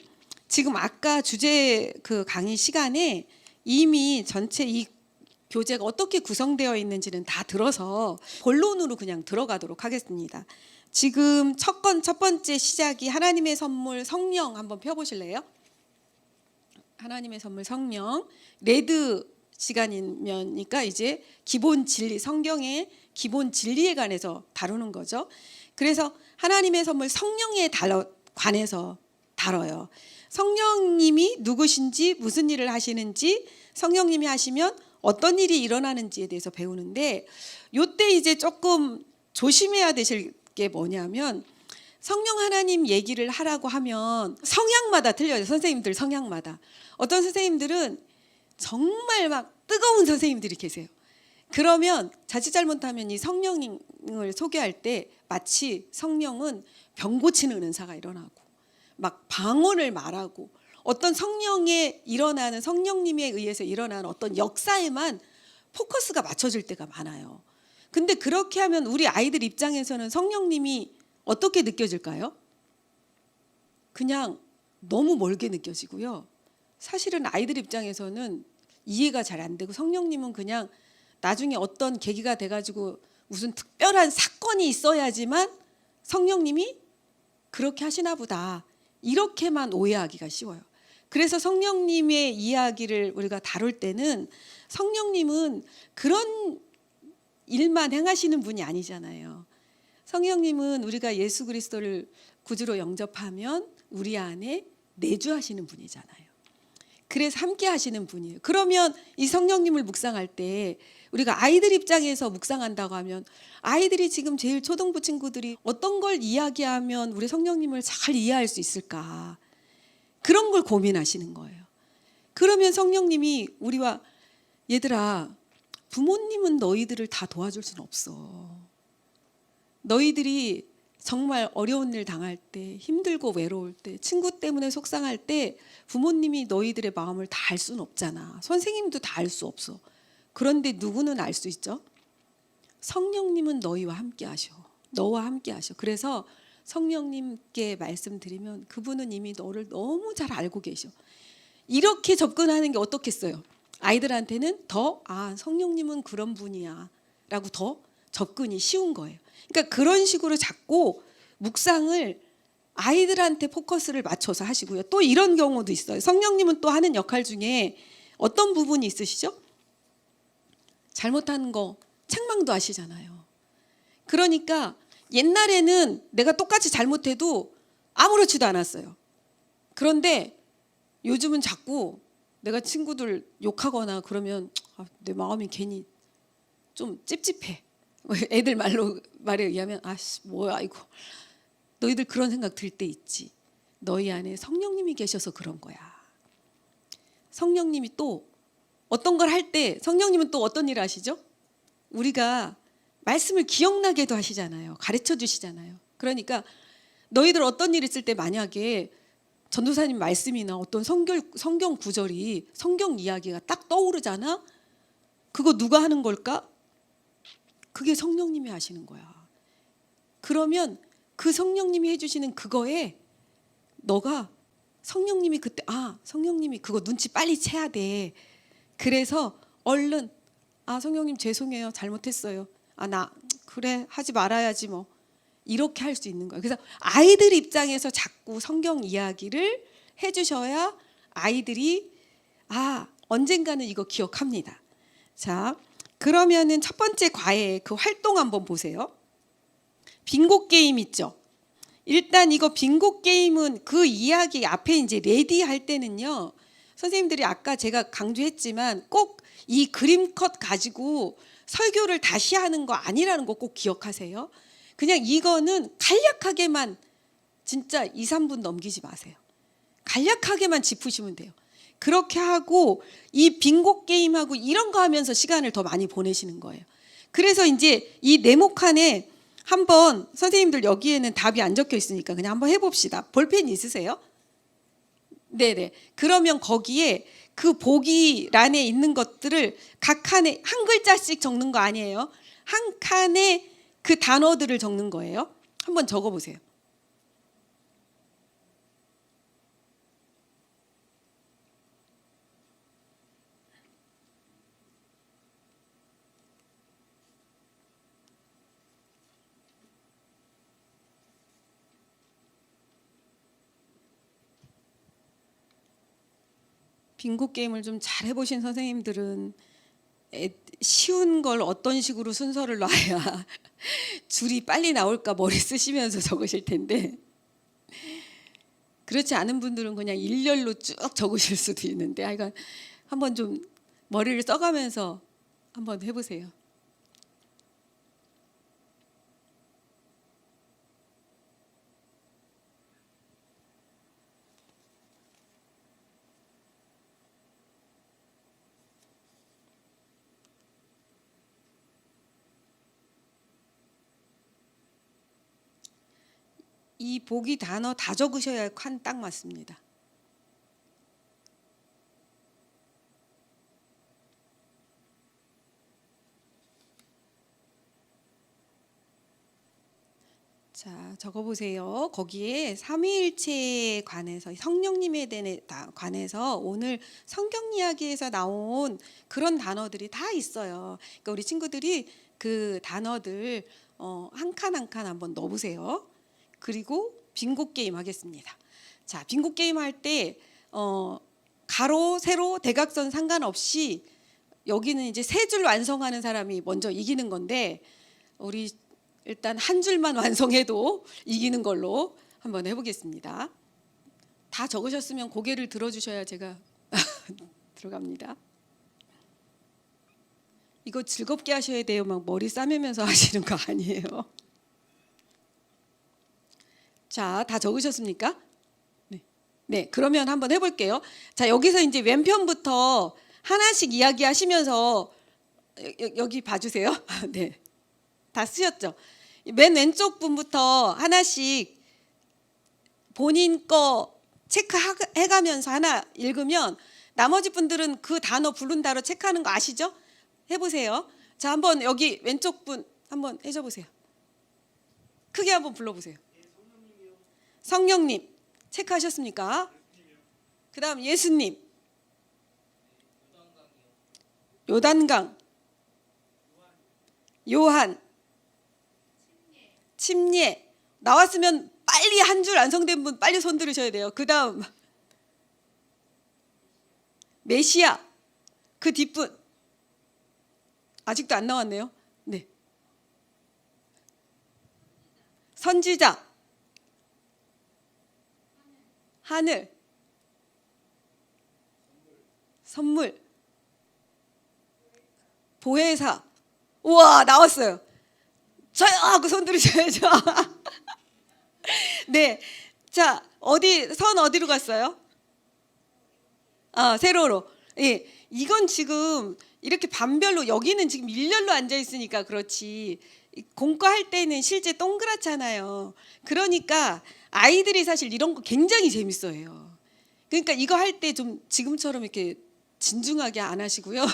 지금 아까 주제 그 강의 시간에 이미 전체 이 교재가 어떻게 구성되어 있는지는 다 들어서 본론으로 그냥 들어가도록 하겠습니다. 지금 첫 번째 시작이 하나님의 선물 성령 한번 펴보실래요? 하나님의 선물 성령. 레드 시간이면니까 이제 기본 진리, 성경의 기본 진리에 관해서 다루는 거죠. 그래서 하나님의 선물 성령에 관해서 다뤄요. 성령님이 누구신지, 무슨 일을 하시는지, 성령님이 하시면 어떤 일이 일어나는지에 대해서 배우는데, 요때 이제 조금 조심해야 되실 게 뭐냐면, 성령 하나님 얘기를 하라고 하면 성향마다 틀려요. 선생님들 성향마다. 어떤 선생님들은 정말 막 뜨거운 선생님들이 계세요. 그러면 자칫 잘못하면 이 성령을 소개할 때 마치 성령은 병 고치는 은사가 일어나고 막 방언을 말하고 어떤 성령에 일어나는 성령님에 의해서 일어나는 어떤 역사에만 포커스가 맞춰질 때가 많아요. 근데 그렇게 하면 우리 아이들 입장에서는 성령님이 어떻게 느껴질까요? 그냥 너무 멀게 느껴지고요. 사실은 아이들 입장에서는 이해가 잘 안 되고 성령님은 그냥 나중에 어떤 계기가 돼가지고 무슨 특별한 사건이 있어야지만 성령님이 그렇게 하시나 보다. 이렇게만 오해하기가 쉬워요. 그래서 성령님의 이야기를 우리가 다룰 때는 성령님은 그런 일만 행하시는 분이 아니잖아요. 성령님은 우리가 예수 그리스도를 구주로 영접하면 우리 안에 내주하시는 분이잖아요. 그래서 함께 하시는 분이에요. 그러면 이 성령님을 묵상할 때 우리가 아이들 입장에서 묵상한다고 하면 아이들이 지금 제일 초등부 친구들이 어떤 걸 이야기하면 우리 성령님을 잘 이해할 수 있을까? 그런 걸 고민하시는 거예요. 그러면 성령님이 우리와 얘들아, 부모님은 너희들을 다 도와줄 수는 없어. 너희들이 정말 어려운 일 당할 때, 힘들고 외로울 때, 친구 때문에 속상할 때 부모님이 너희들의 마음을 다 알 수는 없잖아. 선생님도 다 알 수 없어. 그런데 누구는 알 수 있죠? 성령님은 너희와 함께 하셔. 너와 함께 하셔. 그래서 성령님께 말씀드리면 그분은 이미 너를 너무 잘 알고 계셔. 이렇게 접근하는 게 어떻겠어요? 아이들한테는 더 성령님은 그런 분이야 라고 더 접근이 쉬운 거예요. 그러니까 그런 식으로 자꾸 묵상을 아이들한테 포커스를 맞춰서 하시고요. 또 이런 경우도 있어요. 성령님은 또 하는 역할 중에 어떤 부분이 있으시죠? 잘못한 거 책망도 하시잖아요. 그러니까 옛날에는 내가 똑같이 잘못해도 아무렇지도 않았어요. 그런데 요즘은 자꾸 내가 친구들 욕하거나 그러면 내 마음이 괜히 좀 찝찝해. 애들 말에 의하면 뭐야 이거 너희들 그런 생각 들 때 있지. 너희 안에 성령님이 계셔서 그런 거야. 성령님이 또 어떤 걸 할 때 성령님은 또 어떤 일을 하시죠? 우리가 말씀을 기억나게도 하시잖아요. 가르쳐 주시잖아요. 그러니까 너희들 어떤 일 있을 때 만약에 전도사님 말씀이나 어떤 성경 구절이 성경 이야기가 딱 떠오르잖아. 그거 누가 하는 걸까? 그게 성령님이 하시는 거야. 그러면 그 성령님이 해주시는 그거에 너가 성령님이 그때 성령님이 그거 눈치 빨리 채야 돼. 그래서 얼른 성령님 죄송해요. 잘못했어요. 나 그래 하지 말아야지 뭐. 이렇게 할 수 있는 거예요. 그래서 아이들 입장에서 자꾸 성경 이야기를 해주셔야 아이들이 언젠가는 이거 기억합니다. 자, 그러면은 첫 번째 과외 그 활동 한번 보세요. 빙고 게임 있죠. 일단 이거 빙고 게임은 그 이야기 앞에 이제 레디 할 때는요. 선생님들이 아까 제가 강조했지만 꼭 이 그림 컷 가지고 설교를 다시 하는 거 아니라는 거 꼭 기억하세요. 그냥 이거는 간략하게만 진짜 2, 3분 넘기지 마세요. 간략하게만 짚으시면 돼요. 그렇게 하고 이 빙고 게임하고 이런 거 하면서 시간을 더 많이 보내시는 거예요. 그래서 이제 이 네모칸에 한번 선생님들 여기에는 답이 안 적혀 있으니까 그냥 한번 해봅시다. 볼펜 있으세요? 네네. 그러면 거기에 그 보기란에 있는 것들을 각 칸에 한 글자씩 적는 거 아니에요. 한 칸에 그 단어들을 적는 거예요. 한번 적어보세요. 빙고 게임을 좀 잘 해보신 선생님들은 쉬운 걸 어떤 식으로 순서를 놔야 줄이 빨리 나올까 머리 쓰시면서 적으실 텐데 그렇지 않은 분들은 그냥 일렬로 쭉 적으실 수도 있는데 이건 한번 좀 머리를 써가면서 한번 해보세요. 이 보기 단어 다 적으셔야 칸 딱 맞습니다. 자, 적어보세요. 거기에 삼위일체에 관해서 성령님에 관해서 오늘 성경 이야기에서 나온 그런 단어들이 다 있어요. 그러니까 우리 친구들이 그 단어들 한 칸 한 칸 한번 넣어보세요. 그리고 빙고 게임 하겠습니다. 자, 빙고 게임 할 때 가로, 세로, 대각선 상관없이 여기는 이제 세 줄 완성하는 사람이 먼저 이기는 건데 우리 일단 한 줄만 완성해도 이기는 걸로 한번 해보겠습니다. 다 적으셨으면 고개를 들어주셔야 제가 들어갑니다. 이거 즐겁게 하셔야 돼요. 막 머리 싸매면서 하시는 거 아니에요. 자, 다 적으셨습니까? 네, 그러면 한번 해볼게요. 자, 여기서 이제 왼편부터 하나씩 이야기하시면서 여기 봐주세요. 네, 다 쓰셨죠? 맨 왼쪽 분부터 하나씩 본인 거 체크해가면서 하나 읽으면 나머지 분들은 그 단어 부른다로 체크하는 거 아시죠? 해보세요. 자, 한번 여기 왼쪽 분 한번 해줘보세요. 크게 한번 불러보세요. 성령님 체크하셨습니까? 그 다음 예수님, 요단강, 요한, 침례. 나왔으면 빨리 한 줄 완성된 분 빨리 손 들으셔야 돼요. 그 다음 메시아, 그 뒷분 아직도 안 나왔네요. 네, 선지자, 하늘, 선물, 보혜사. 우와, 나왔어요. 저요 하고 손 들으셔야죠. 네. 자, 선 어디로 갔어요? 세로로. 예. 이건 지금 이렇게 반별로 여기는 지금 일렬로 앉아 있으니까 그렇지. 공과할 때는 실제 동그랗잖아요. 그러니까 아이들이 사실 이런 거 굉장히 재밌어해요. 그러니까 이거 할 때 좀 지금처럼 이렇게 진중하게 안 하시고요.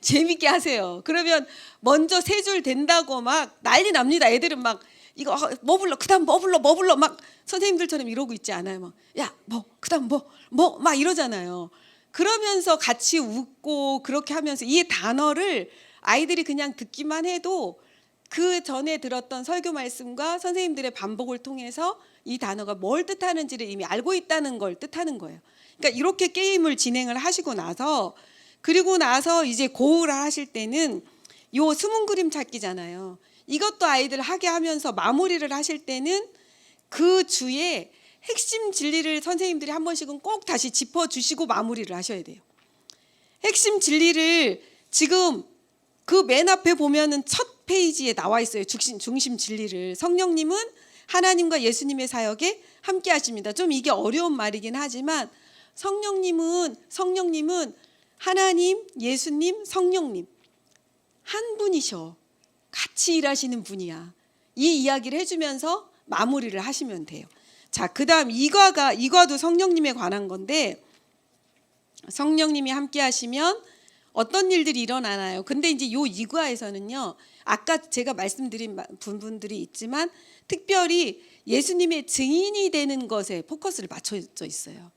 재밌게 하세요. 그러면 먼저 세 줄 된다고 막 난리 납니다. 애들은 막 이거 뭐 불러 그다음 뭐 불러 막 선생님들처럼 이러고 있지 않아요. 막 야 뭐 그다음 뭐 막 이러잖아요. 그러면서 같이 웃고 그렇게 하면서 이 단어를 아이들이 그냥 듣기만 해도 그 전에 들었던 설교 말씀과 선생님들의 반복을 통해서 이 단어가 뭘 뜻하는지를 이미 알고 있다는 걸 뜻하는 거예요. 그러니까 이렇게 게임을 진행을 하시고 나서 그리고 나서 이제 고우를 하실 때는 요 숨은 그림 찾기잖아요. 이것도 아이들 하게 하면서 마무리를 하실 때는 그 주에 핵심 진리를 선생님들이 한 번씩은 꼭 다시 짚어주시고 마무리를 하셔야 돼요. 핵심 진리를 지금 그 맨 앞에 보면은 첫 페이지에 나와 있어요. 중심 진리를. 성령님은 하나님과 예수님의 사역에 함께 하십니다. 좀 이게 어려운 말이긴 하지만 성령님은 하나님, 예수님, 성령님 한 분이셔. 같이 일하시는 분이야. 이 이야기를 해주면서 마무리를 하시면 돼요. 자, 그다음 이과도 성령님에 관한 건데 성령님이 함께 하시면 어떤 일들이 일어나나요? 근데 이제 요 이과에서는요. 아까 제가 말씀드린 부분들이 있지만 특별히 예수님의 증인이 되는 것에 포커스를 맞춰져 있어요.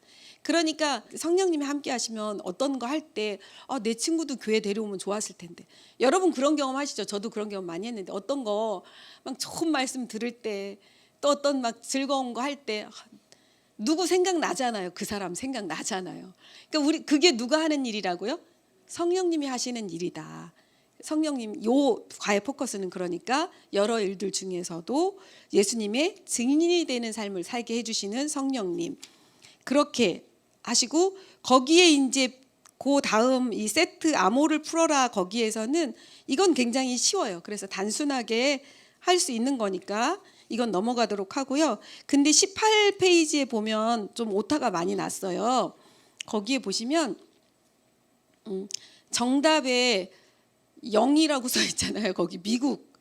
그러니까 성령님이 함께 하시면 어떤 거 할 때 내 친구도 교회 데려오면 좋았을 텐데. 여러분 그런 경험 하시죠? 저도 그런 경험 많이 했는데 어떤 거 막 좋은 말씀 들을 때 또 어떤 막 즐거운 거 할 때 누구 생각나잖아요. 그 사람 생각나잖아요. 그러니까 그게 누가 하는 일이라고요? 성령님이 하시는 일이다. 성령님 요 과의 포커스는 그러니까 여러 일들 중에서도 예수님의 증인이 되는 삶을 살게 해주시는 성령님 그렇게 하시고 거기에 이제 그 다음 이 세트 암호를 풀어라 거기에서는 이건 굉장히 쉬워요. 그래서 단순하게 할 수 있는 거니까 이건 넘어가도록 하고요. 근데 18페이지에 보면 좀 오타가 많이 났어요. 거기에 보시면 정답에 0이라고 써 있잖아요. 거기 미국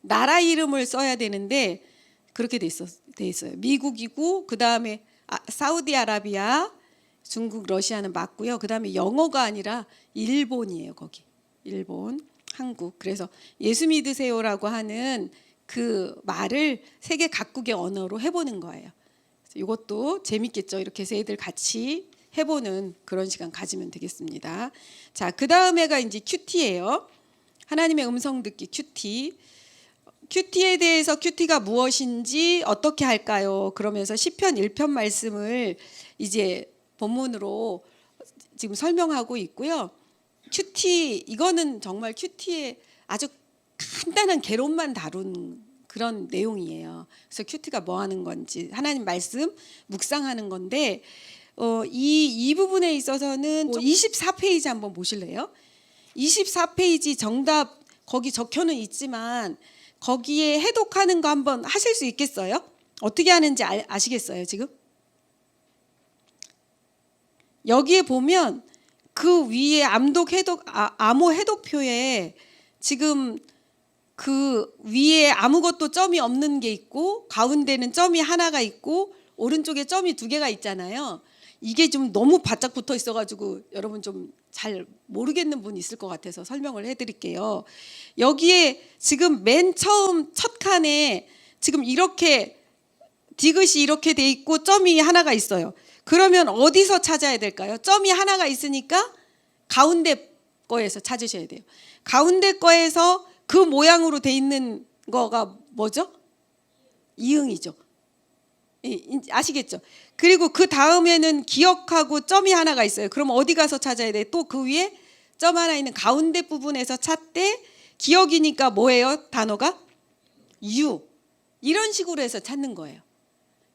나라 이름을 써야 되는데 그렇게 돼 있어요. 미국이고 그 다음에 사우디아라비아, 중국, 러시아는 맞고요. 그 다음에 영어가 아니라 일본이에요. 거기 일본, 한국. 그래서 예수 믿으세요라고 하는 그 말을 세계 각국의 언어로 해보는 거예요. 이것도 재밌겠죠. 이렇게 해서 애들 같이 해보는 그런 시간 가지면 되겠습니다. 자, 그 다음에가 이제 큐티예요. 하나님의 음성 듣기 큐티. 큐티에 대해서 큐티가 무엇인지 어떻게 할까요? 그러면서 시편 1편 말씀을 이제 본문으로 지금 설명하고 있고요. 큐티 이거는 정말 큐티의 아주 간단한 개론만 다룬 그런 내용이에요. 그래서 큐티가 뭐 하는 건지 하나님 말씀 묵상하는 건데 이 부분에 있어서는 24페이지 한번 보실래요? 24페이지 정답 거기 적혀는 있지만 거기에 해독하는 거 한번 하실 수 있겠어요? 어떻게 하는지 아시겠어요, 지금? 여기에 보면 그 위에 암호 해독표에 지금 그 위에 아무것도 점이 없는 게 있고 가운데는 점이 하나가 있고 오른쪽에 점이 2개가 있잖아요. 이게 좀 너무 바짝 붙어 있어가지고 여러분 좀 잘 모르겠는 분 있을 것 같아서 설명을 해드릴게요. 여기에 지금 맨 처음 첫 칸에 지금 이렇게 디귿이 이렇게 돼 있고 점이 하나가 있어요. 그러면 어디서 찾아야 될까요? 점이 하나가 있으니까 가운데 거에서 찾으셔야 돼요. 가운데 거에서 그 모양으로 돼 있는 거가 뭐죠? 이응이죠. 아시겠죠? 그리고 그 다음에는 기억하고 점이 하나가 있어요. 그럼 어디 가서 찾아야 돼? 또 그 위에 점 하나 있는 가운데 부분에서 찾되 기억이니까 뭐예요? 단어가? 유. 이런 식으로 해서 찾는 거예요.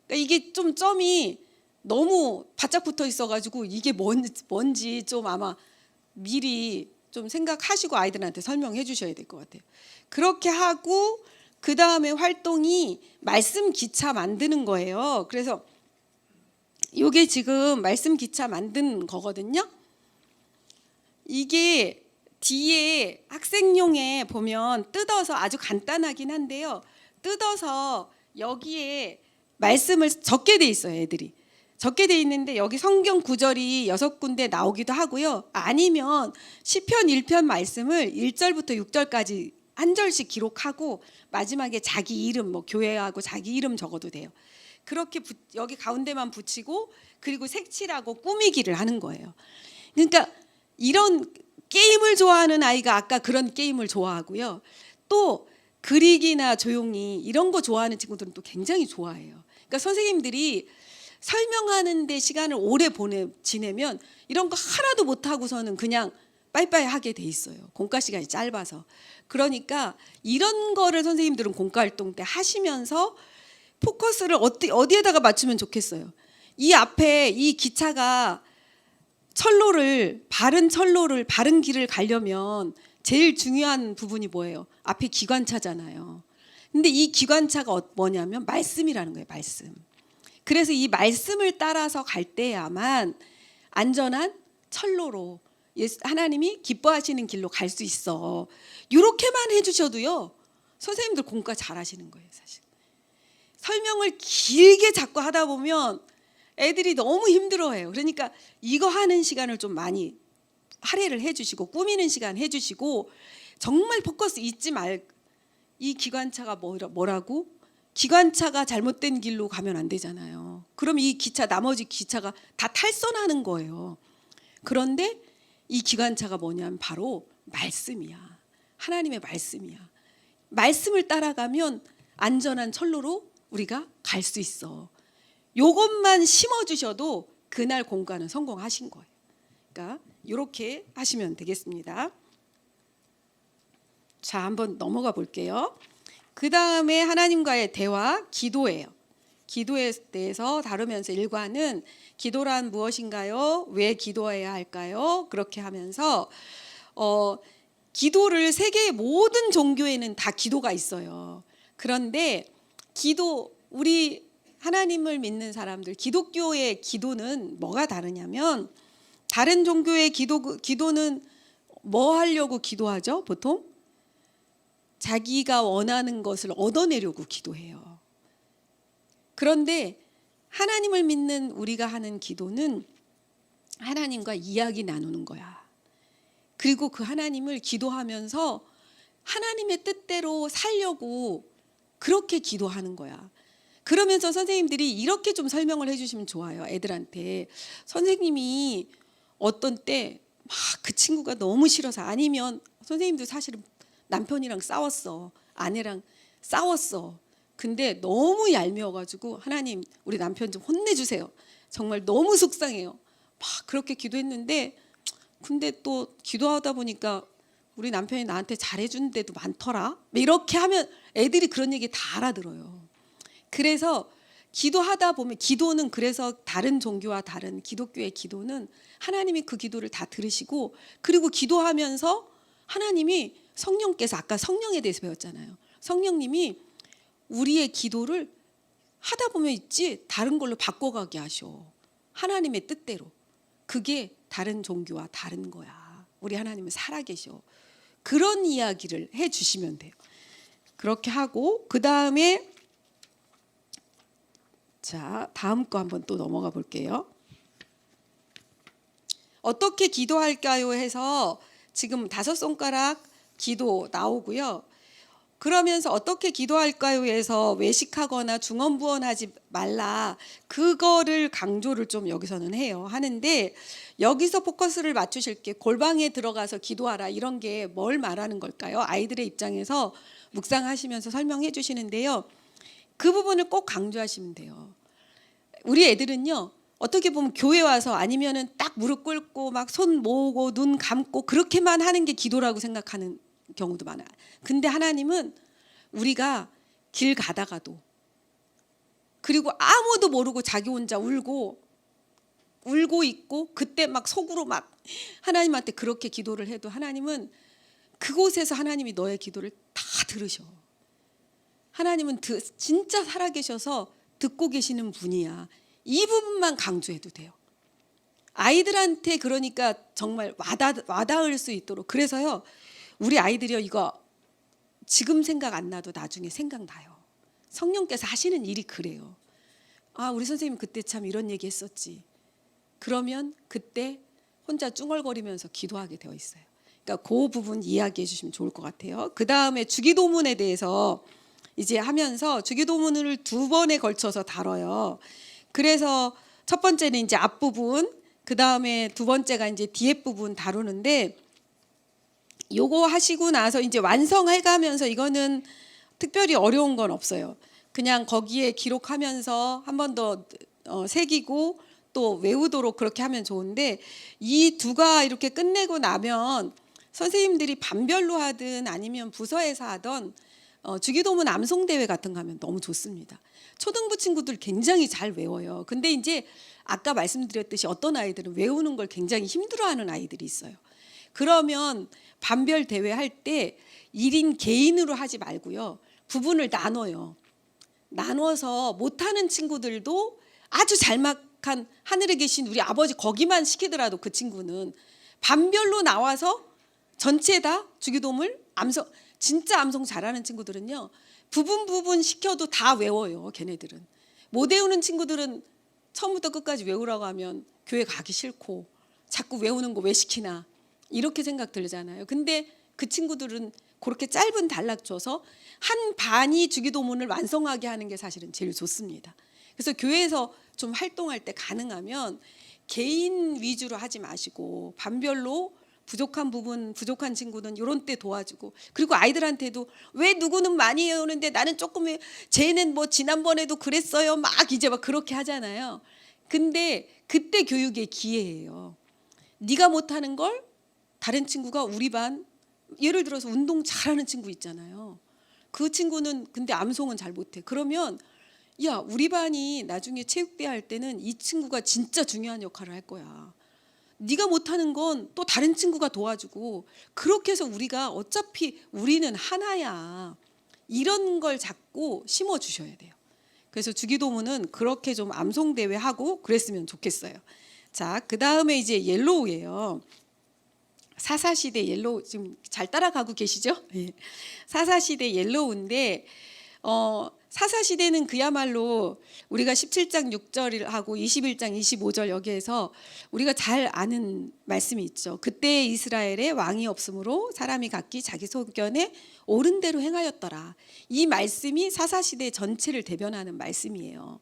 그러니까 이게 좀 점이 너무 바짝 붙어 있어가지고 이게 뭔지 좀 아마 미리 좀 생각하시고 아이들한테 설명해 주셔야 될 것 같아요. 그렇게 하고 그 다음에 활동이 말씀 기차 만드는 거예요. 그래서 이게 지금 말씀 기차 만든 거거든요. 이게 뒤에 학생용에 보면 뜯어서 아주 간단하긴 한데요. 뜯어서 여기에 말씀을 적게 돼 있어요. 애들이 적게 돼 있는데 여기 성경 구절이 6군데 나오기도 하고요. 아니면 시편 1편 말씀을 1절부터 6절까지 한 절씩 기록하고 마지막에 자기 이름, 뭐 교회하고 자기 이름 적어도 돼요. 그렇게 여기 가운데만 붙이고 그리고 색칠하고 꾸미기를 하는 거예요. 그러니까 이런 게임을 좋아하는 아이가 아까 그런 게임을 좋아하고요. 또 그리기나 조용히 이런 거 좋아하는 친구들은 또 굉장히 좋아해요. 그러니까 선생님들이 설명하는 데 시간을 오래 지내면 이런 거 하나도 못하고서는 그냥 빠이빠이 하게 돼 있어요. 공과 시간이 짧아서. 그러니까 이런 거를 선생님들은 공과 활동 때 하시면서 포커스를 어디에다가 맞추면 좋겠어요. 이 앞에 이 기차가 바른 철로를 바른 길을 가려면 제일 중요한 부분이 뭐예요? 앞에 기관차잖아요. 근데 이 기관차가 뭐냐면 말씀이라는 거예요. 말씀. 그래서 이 말씀을 따라서 갈 때야만 안전한 철로로 하나님이 기뻐하시는 길로 갈 수 있어. 이렇게만 해주셔도요. 선생님들 공과 잘하시는 거예요. 사실. 설명을 길게 자꾸 하다 보면 애들이 너무 힘들어해요. 그러니까 이거 하는 시간을 좀 많이 할애를 해주시고 꾸미는 시간 해주시고 정말 포커스 잊지 이 기관차가 뭐라고? 기관차가 잘못된 길로 가면 안 되잖아요. 그럼 이 나머지 기차가 다 탈선하는 거예요. 그런데 이 기관차가 뭐냐면 바로 말씀이야. 하나님의 말씀이야. 말씀을 따라가면 안전한 철로로 우리가 갈 수 있어. 요것만 심어주셔도 그날 공과는 성공하신 거예요. 그러니까 이렇게 하시면 되겠습니다. 자, 한번 넘어가 볼게요. 그 다음에 하나님과의 대화, 기도예요. 기도에 대해서 다루면서 일과는 기도란 무엇인가요? 왜 기도해야 할까요? 그렇게 하면서 기도를 세계의 모든 종교에는 다 기도가 있어요. 그런데 우리 하나님을 믿는 사람들, 기독교의 기도는 뭐가 다르냐면 다른 종교의 기도는 뭐 하려고 기도하죠? 보통 자기가 원하는 것을 얻어내려고 기도해요. 그런데 하나님을 믿는 우리가 하는 기도는 하나님과 이야기 나누는 거야. 그리고 그 하나님을 기도하면서 하나님의 뜻대로 살려고 그렇게 기도하는 거야. 그러면서 선생님들이 이렇게 좀 설명을 해주시면 좋아요. 애들한테. 선생님이 어떤 때 막 그 친구가 너무 싫어서 아니면 선생님도 사실은 남편이랑 싸웠어. 아내랑 싸웠어. 근데 너무 얄미워가지고 하나님 우리 남편 좀 혼내주세요. 정말 너무 속상해요. 막 그렇게 기도했는데 근데 또 기도하다 보니까 우리 남편이 나한테 잘해준 데도 많더라. 이렇게 하면 애들이 그런 얘기 다 알아들어요. 그래서 기도하다 보면 기도는 그래서 다른 종교와 다른 기독교의 기도는 하나님이 그 기도를 다 들으시고 그리고 기도하면서 하나님이 성령께서 아까 성령에 대해서 배웠잖아요. 성령님이 우리의 기도를 하다 보면 있지 다른 걸로 바꿔가게 하셔. 하나님의 뜻대로. 그게 다른 종교와 다른 거야. 우리 하나님은 살아계셔. 그런 이야기를 해주시면 돼요. 그렇게 하고 그 다음에 자 다음 거 한번 또 넘어가 볼게요. 어떻게 기도할까요 해서 지금 5손가락 기도 나오고요. 그러면서 어떻게 기도할까요 해서 외식하거나 중언부언하지 말라. 그거를 강조를 좀 여기서는 해요. 하는데 여기서 포커스를 맞추실 게 골방에 들어가서 기도하라. 이런 게 뭘 말하는 걸까요? 아이들의 입장에서 묵상하시면서 설명해 주시는데요. 그 부분을 꼭 강조하시면 돼요. 우리 애들은요. 어떻게 보면 교회 와서 아니면은 딱 무릎 꿇고 막 손 모으고 눈 감고 그렇게만 하는 게 기도라고 생각하는 경우도 많아요. 근데 하나님은 우리가 길 가다가도 그리고 아무도 모르고 자기 혼자 울고 있고 그때 막 속으로 막 하나님한테 그렇게 기도를 해도 하나님은 그곳에서 하나님이 너의 기도를 다 들으셔. 하나님은 진짜 살아계셔서 듣고 계시는 분이야. 이 부분만 강조해도 돼요. 아이들한테 그러니까 정말 와닿을 수 있도록. 그래서요, 우리 아이들이요, 이거 지금 생각 안 나도 나중에 생각나요. 성령께서 하시는 일이 그래요. 아, 우리 선생님 그때 참 이런 얘기 했었지. 그러면 그때 혼자 쭝얼거리면서 기도하게 되어 있어요. 그러니까 그 부분 이야기해 주시면 좋을 것 같아요. 그 다음에 주기도문에 대해서 이제 하면서 주기도문을 2번에 걸쳐서 다뤄요. 그래서 첫 번째는 이제 앞부분, 그 다음에 두 번째가 이제 뒤에 부분 다루는데, 요거 하시고 나서 이제 완성해가면서 이거는 특별히 어려운 건 없어요. 그냥 거기에 기록하면서 한 번 더 새기고 또 외우도록 그렇게 하면 좋은데, 이 두가 이렇게 끝내고 나면 선생님들이 반별로 하든 아니면 부서에서 하던 주기도문 암송대회 같은 거 하면 너무 좋습니다. 초등부 친구들 굉장히 잘 외워요. 근데 이제 아까 말씀드렸듯이 어떤 아이들은 외우는 걸 굉장히 힘들어하는 아이들이 있어요. 그러면 반별 대회 할 때 1인 개인으로 하지 말고요, 부분을 나눠요. 나눠서 못하는 친구들도 아주 잘막한 하늘에 계신 우리 아버지 거기만 시키더라도 그 친구는 반별로 나와서 전체 다 주기도문을 진짜 암송 잘하는 친구들은요, 부분 시켜도 다 외워요. 걔네들은. 못 외우는 친구들은 처음부터 끝까지 외우라고 하면 교회 가기 싫고 자꾸 외우는 거 왜 시키나 이렇게 생각 들잖아요. 근데 그 친구들은 그렇게 짧은 단락 줘서 한 반이 주기도문을 완성하게 하는 게 사실은 제일 좋습니다. 그래서 교회에서 좀 활동할 때 가능하면 개인 위주로 하지 마시고 반별로 부족한 부분, 부족한 친구는 이런 때 도와주고, 그리고 아이들한테도 왜 누구는 많이 외우는데 나는 조금 해, 쟤는 뭐 지난번에도 그랬어요, 막 이제 막 그렇게 하잖아요. 근데 그때 교육의 기회예요. 네가 못하는 걸 다른 친구가, 우리 반 예를 들어서 운동 잘하는 친구 있잖아요. 그 친구는 근데 암송은 잘 못해. 그러면 야, 우리 반이 나중에 체육대회 할 때는 이 친구가 진짜 중요한 역할을 할 거야. 네가 못하는 건 또 다른 친구가 도와주고, 그렇게 해서 우리가 어차피 우리는 하나야. 이런 걸 자꾸 심어주셔야 돼요. 그래서 주기도문은 그렇게 좀 암송대회 하고 그랬으면 좋겠어요. 자, 그 다음에 이제 옐로우예요. 사사시대 옐로우, 지금 잘 따라가고 계시죠? 네. 사사시대 옐로우인데, 사사시대는 그야말로 우리가 17장 6절하고 21장 25절 여기에서 우리가 잘 아는 말씀이 있죠. 그때 이스라엘에 왕이 없으므로 사람이 각기 자기 소견에 옳은 대로 행하였더라. 이 말씀이 사사시대 전체를 대변하는 말씀이에요.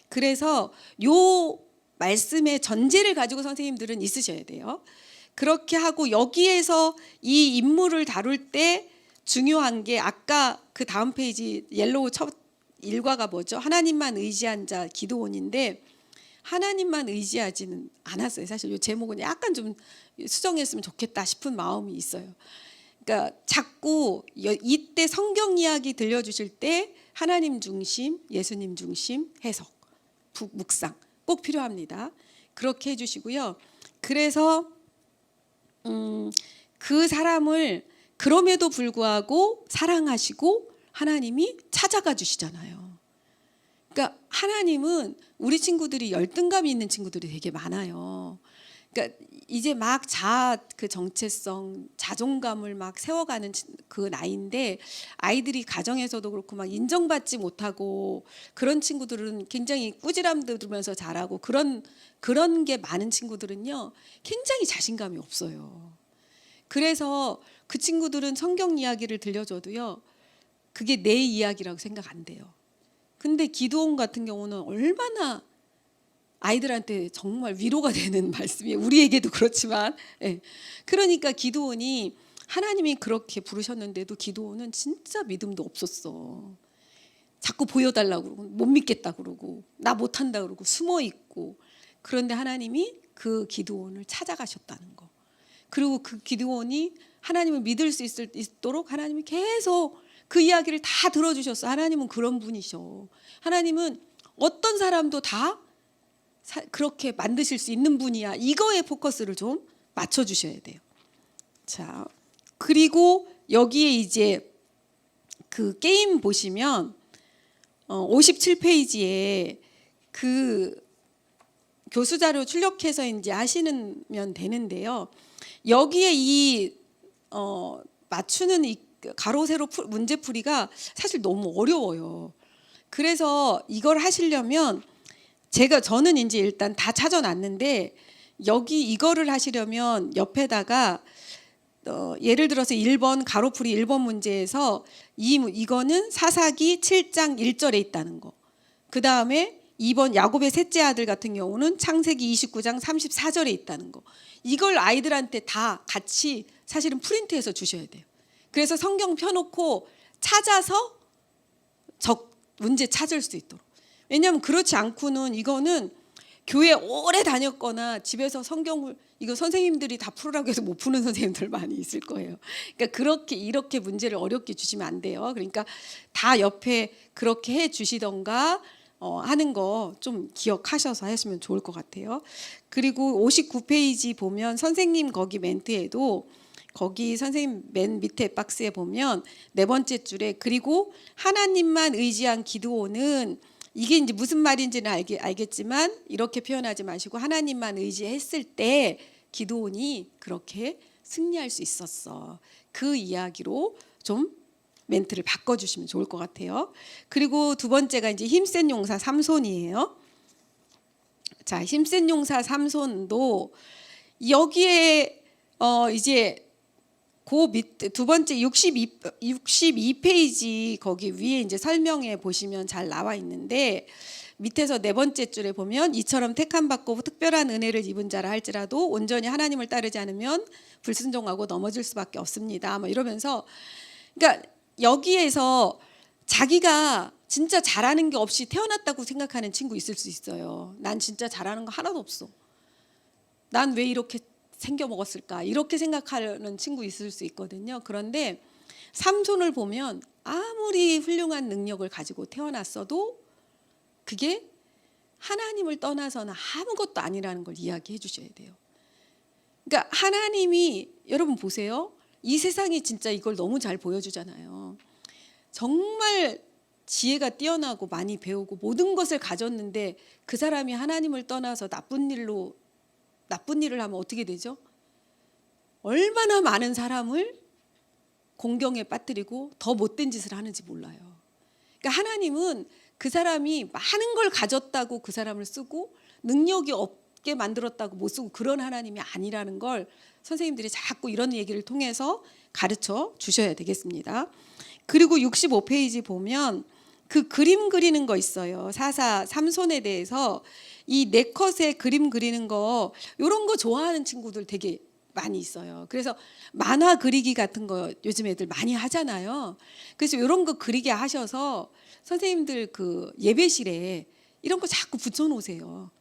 그래서 요 말씀의 전제를 가지고 선생님들은 있으셔야 돼요. 그렇게 하고 여기에서 이 인물을 다룰 때 중요한 게 아까 그 다음 페이지 옐로우 첫 일과가 뭐죠? 하나님만 의지한 자 기드온인데, 하나님만 의지하지는 않았어요. 사실 이 제목은 약간 좀 수정했으면 좋겠다 싶은 마음이 있어요. 그러니까 자꾸 이때 성경 이야기 들려주실 때 하나님 중심, 예수님 중심 해석, 묵상 꼭 필요합니다. 그렇게 해주시고요. 그래서 그 사람을 그럼에도 불구하고 사랑하시고 하나님이 찾아가 주시잖아요. 그러니까 하나님은 우리 친구들이 열등감이 있는 친구들이 되게 많아요. 그러니까 이제 막 그 정체성, 자존감을 막 세워가는 그 나이인데, 아이들이 가정에서도 그렇고 막 인정받지 못하고 그런 친구들은 굉장히 꾸지람 들으면서 자라고, 그런 게 많은 친구들은요 굉장히 자신감이 없어요. 그래서 그 친구들은 성경 이야기를 들려줘도요 그게 내 이야기라고 생각 안 돼요. 근데 기드온 같은 경우는 얼마나 아이들한테 정말 위로가 되는 말씀이에요. 우리에게도 그렇지만. 예. 그러니까 기드온이 하나님이 그렇게 부르셨는데도 기드온은 진짜 믿음도 없었어. 자꾸 보여달라고 그러고 못 믿겠다 그러고 나 못한다 그러고 숨어 있고. 그런데 하나님이 그 기드온을 찾아가셨다는 거. 그리고 그 기드온이 하나님을 믿을 수 있도록 하나님이 계속 그 이야기를 다 들어주셨어. 하나님은 그런 분이셔. 하나님은 어떤 사람도 다 그렇게 만드실 수 있는 분이야. 이거에 포커스를 좀 맞춰주셔야 돼요. 자, 그리고 여기에 이제 그 게임 보시면 57페이지에 그 교수 자료 출력해서 이제 하시면 되는데요. 여기에 이 맞추는 이 가로 세로 문제 풀이가 사실 너무 어려워요. 그래서 이걸 하시려면 저는 이제 일단 다 찾아놨는데 여기 이거를 하시려면 옆에다가 예를 들어서 1번 가로풀이 1번 문제에서 이거는 사사기 7장 1절에 있다는 거. 그 다음에 2번 야곱의 셋째 아들 같은 경우는 창세기 29장 34절에 있다는 거. 이걸 아이들한테 다 같이 사실은 프린트해서 주셔야 돼요. 그래서 성경 펴놓고 찾아서 문제 찾을 수 있도록. 왜냐하면 그렇지 않고는 이거는 교회 오래 다녔거나 집에서 성경을 이거 선생님들이 다 풀으라고 해서 못 푸는 선생님들 많이 있을 거예요. 그러니까 이렇게 문제를 어렵게 주시면 안 돼요. 그러니까 다 옆에 그렇게 해 주시던가 하는 거 좀 기억하셔서 하시면 좋을 것 같아요. 그리고 59페이지 보면 선생님 거기 멘트에도 거기 선생님 맨 밑에 박스에 보면 네 번째 줄에 그리고 하나님만 의지한 기드온은 이게 이제 무슨 말인지는 알겠지만 이렇게 표현하지 마시고 하나님만 의지했을 때 기드온이 그렇게 승리할 수 있었어. 그 이야기로 좀 멘트를 바꿔주시면 좋을 것 같아요. 그리고 두 번째가 이제 힘센 용사 삼손이에요. 자, 힘센 용사 삼손도 여기에 이제 그 밑 두 번째 62페이지 거기 위에 이제 설명해 보시면 잘 나와 있는데 밑에서 네 번째 줄에 보면 이처럼 택함 받고 특별한 은혜를 입은 자라 할지라도 온전히 하나님을 따르지 않으면 불순종하고 넘어질 수밖에 없습니다. 뭐 이러면서 그러니까 여기에서 자기가 진짜 잘하는 게 없이 태어났다고 생각하는 친구 있을 수 있어요. 난 진짜 잘하는 거 하나도 없어. 난 왜 이렇게 생겨 먹었을까? 이렇게 생각하는 친구 있을 수 있거든요. 그런데 삼손을 보면 아무리 훌륭한 능력을 가지고 태어났어도 그게 하나님을 떠나서는 아무것도 아니라는 걸 이야기해 주셔야 돼요. 그러니까 하나님이 여러분 보세요. 이 세상이 진짜 이걸 너무 잘 보여주잖아요. 정말 지혜가 뛰어나고 많이 배우고 모든 것을 가졌는데 그 사람이 하나님을 떠나서 나쁜 일을 하면 어떻게 되죠? 얼마나 많은 사람을 공경에 빠뜨리고 더 못된 짓을 하는지 몰라요. 그러니까 하나님은 그 사람이 많은 걸 가졌다고 그 사람을 쓰고 능력이 없게 만들었다고 못 쓰고 그런 하나님이 아니라는 걸 선생님들이 자꾸 이런 얘기를 통해서 가르쳐 주셔야 되겠습니다. 그리고 65페이지 보면 그 그림 그리는 거 있어요. 사사 삼손에 대해서 이 네컷에 그림 그리는 거 이런 거 좋아하는 친구들 되게 많이 있어요. 그래서 만화 그리기 같은 거 요즘 애들 많이 하잖아요. 그래서 이런 거 그리게 하셔서 선생님들 그 예배실에 이런 거 자꾸 붙여놓으세요.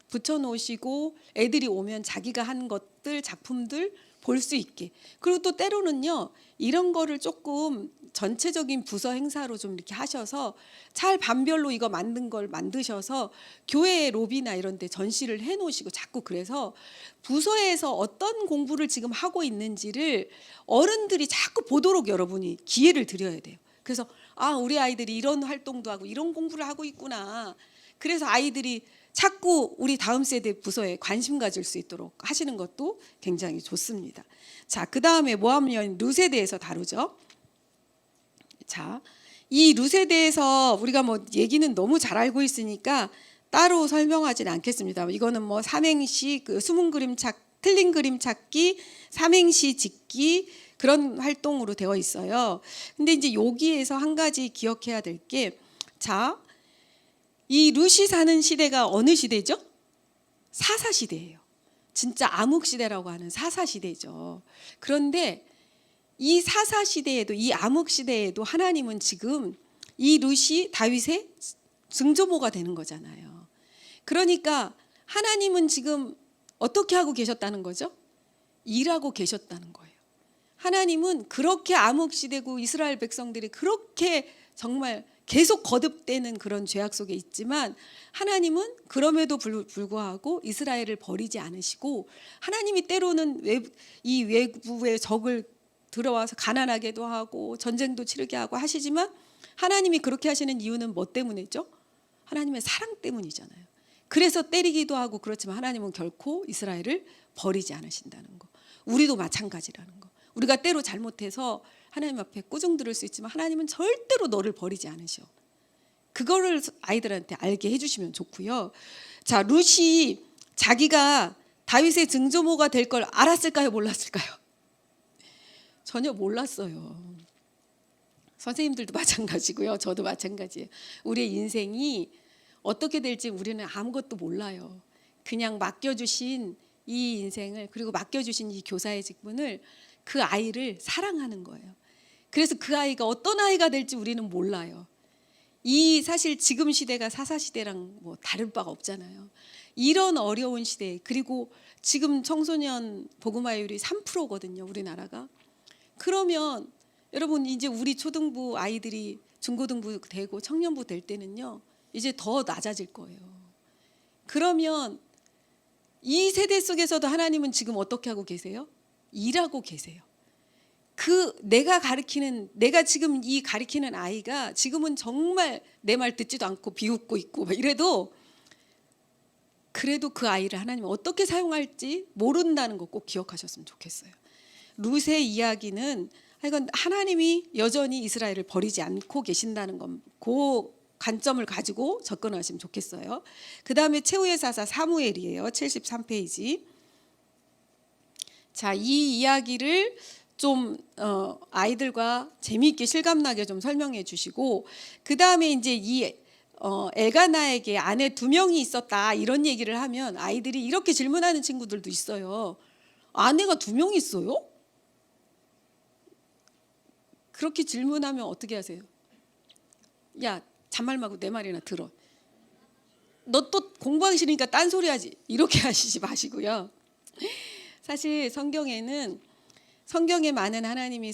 붙여놓으시고 애들이 오면 자기가 한 것들 작품들 볼 수 있게. 그리고 또 때로는요 이런 거를 조금 전체적인 부서 행사로 좀 이렇게 하셔서 잘 반별로 이거 만든 걸 만드셔서 교회 로비나 이런 데 전시를 해 놓으시고 자꾸 그래서 부서에서 어떤 공부를 지금 하고 있는지를 어른들이 자꾸 보도록 여러분이 기회를 드려야 돼요. 그래서 우리 아이들이 이런 활동도 하고 이런 공부를 하고 있구나. 그래서 아이들이 자꾸 우리 다음 세대 부서에 관심 가질 수 있도록 하시는 것도 굉장히 좋습니다. 자, 그다음에 모함 여인 룻에 대해서 다루죠. 자, 이 룻에 대해서 우리가 뭐 얘기는 너무 잘 알고 있으니까 따로 설명하지는 않겠습니다. 이거는 뭐 삼행시, 그 숨은 그림 틀린 그림 찾기, 삼행시 짓기 그런 활동으로 되어 있어요. 근데 이제 여기에서 한 가지 기억해야 될 게, 자, 이 룻이 사는 시대가 어느 시대죠? 사사 시대예요. 진짜 암흑 시대라고 하는 사사 시대죠. 그런데 이 사사 시대에도 이 암흑 시대에도 하나님은 지금 이 룻이 다윗의 증조모가 되는 거잖아요. 그러니까 하나님은 지금 어떻게 하고 계셨다는 거죠? 일하고 계셨다는 거예요. 하나님은 그렇게 암흑 시대고 이스라엘 백성들이 그렇게 정말 계속 거듭되는 그런 죄악 속에 있지만 하나님은 그럼에도 불구하고 이스라엘을 버리지 않으시고 하나님이 때로는 이 외부의 적을 들어와서 가난하게도 하고 전쟁도 치르게 하고 하시지만 하나님이 그렇게 하시는 이유는 뭐 때문이죠? 하나님의 사랑 때문이잖아요. 그래서 때리기도 하고 그렇지만 하나님은 결코 이스라엘을 버리지 않으신다는 거. 우리도 마찬가지라는 거. 우리가 때로 잘못해서 하나님 앞에 꾸중 들을 수 있지만 하나님은 절대로 너를 버리지 않으셔. 그거를 아이들한테 알게 해주시면 좋고요. 자, 룻이 자기가 다윗의 증조모가 될 걸 알았을까요? 몰랐을까요? 전혀 몰랐어요. 선생님들도 마찬가지고요. 저도 마찬가지예요. 우리의 인생이 어떻게 될지 우리는 아무것도 몰라요. 그냥 맡겨주신 이 인생을, 그리고 맡겨주신 이 교사의 직분을, 그 아이를 사랑하는 거예요. 그래서 그 아이가 어떤 아이가 될지 우리는 몰라요. 이 사실 지금 시대가 사사시대랑 뭐 다를 바가 없잖아요. 이런 어려운 시대, 그리고 지금 청소년 복음화율이 3%거든요. 우리나라가. 그러면 여러분 이제 우리 초등부 아이들이 중고등부 되고 청년부 될 때는요, 이제 더 낮아질 거예요. 그러면 이 세대 속에서도 하나님은 지금 어떻게 하고 계세요? 일하고 계세요. 그 내가 지금 이 가르치는 아이가 지금은 정말 내 말 듣지도 않고 비웃고 있고 막 이래도, 그래도 그 아이를 하나님은 어떻게 사용할지 모른다는 거 꼭 기억하셨으면 좋겠어요. 룻의 이야기는 하여간 하나님이 여전히 이스라엘을 버리지 않고 계신다는 건, 그 관점을 가지고 접근하시면 좋겠어요. 그 다음에 최후의 사사 사무엘이에요. 73페이지. 자, 이 이야기를 좀 아이들과 재미있게 실감나게 좀 설명해 주시고, 그 다음에 이제 이 엘가나에게 아내 2명이 있었다 이런 얘기를 하면 아이들이 이렇게 질문하는 친구들도 있어요. 아내가 2명 있어요? 그렇게 질문하면 어떻게 하세요? 야, 잔말 말고 내 말이나 들어. 너 또 공부하기 싫으니까 딴소리 하지. 이렇게 하시지 마시고요. 사실 성경에 많은 하나님이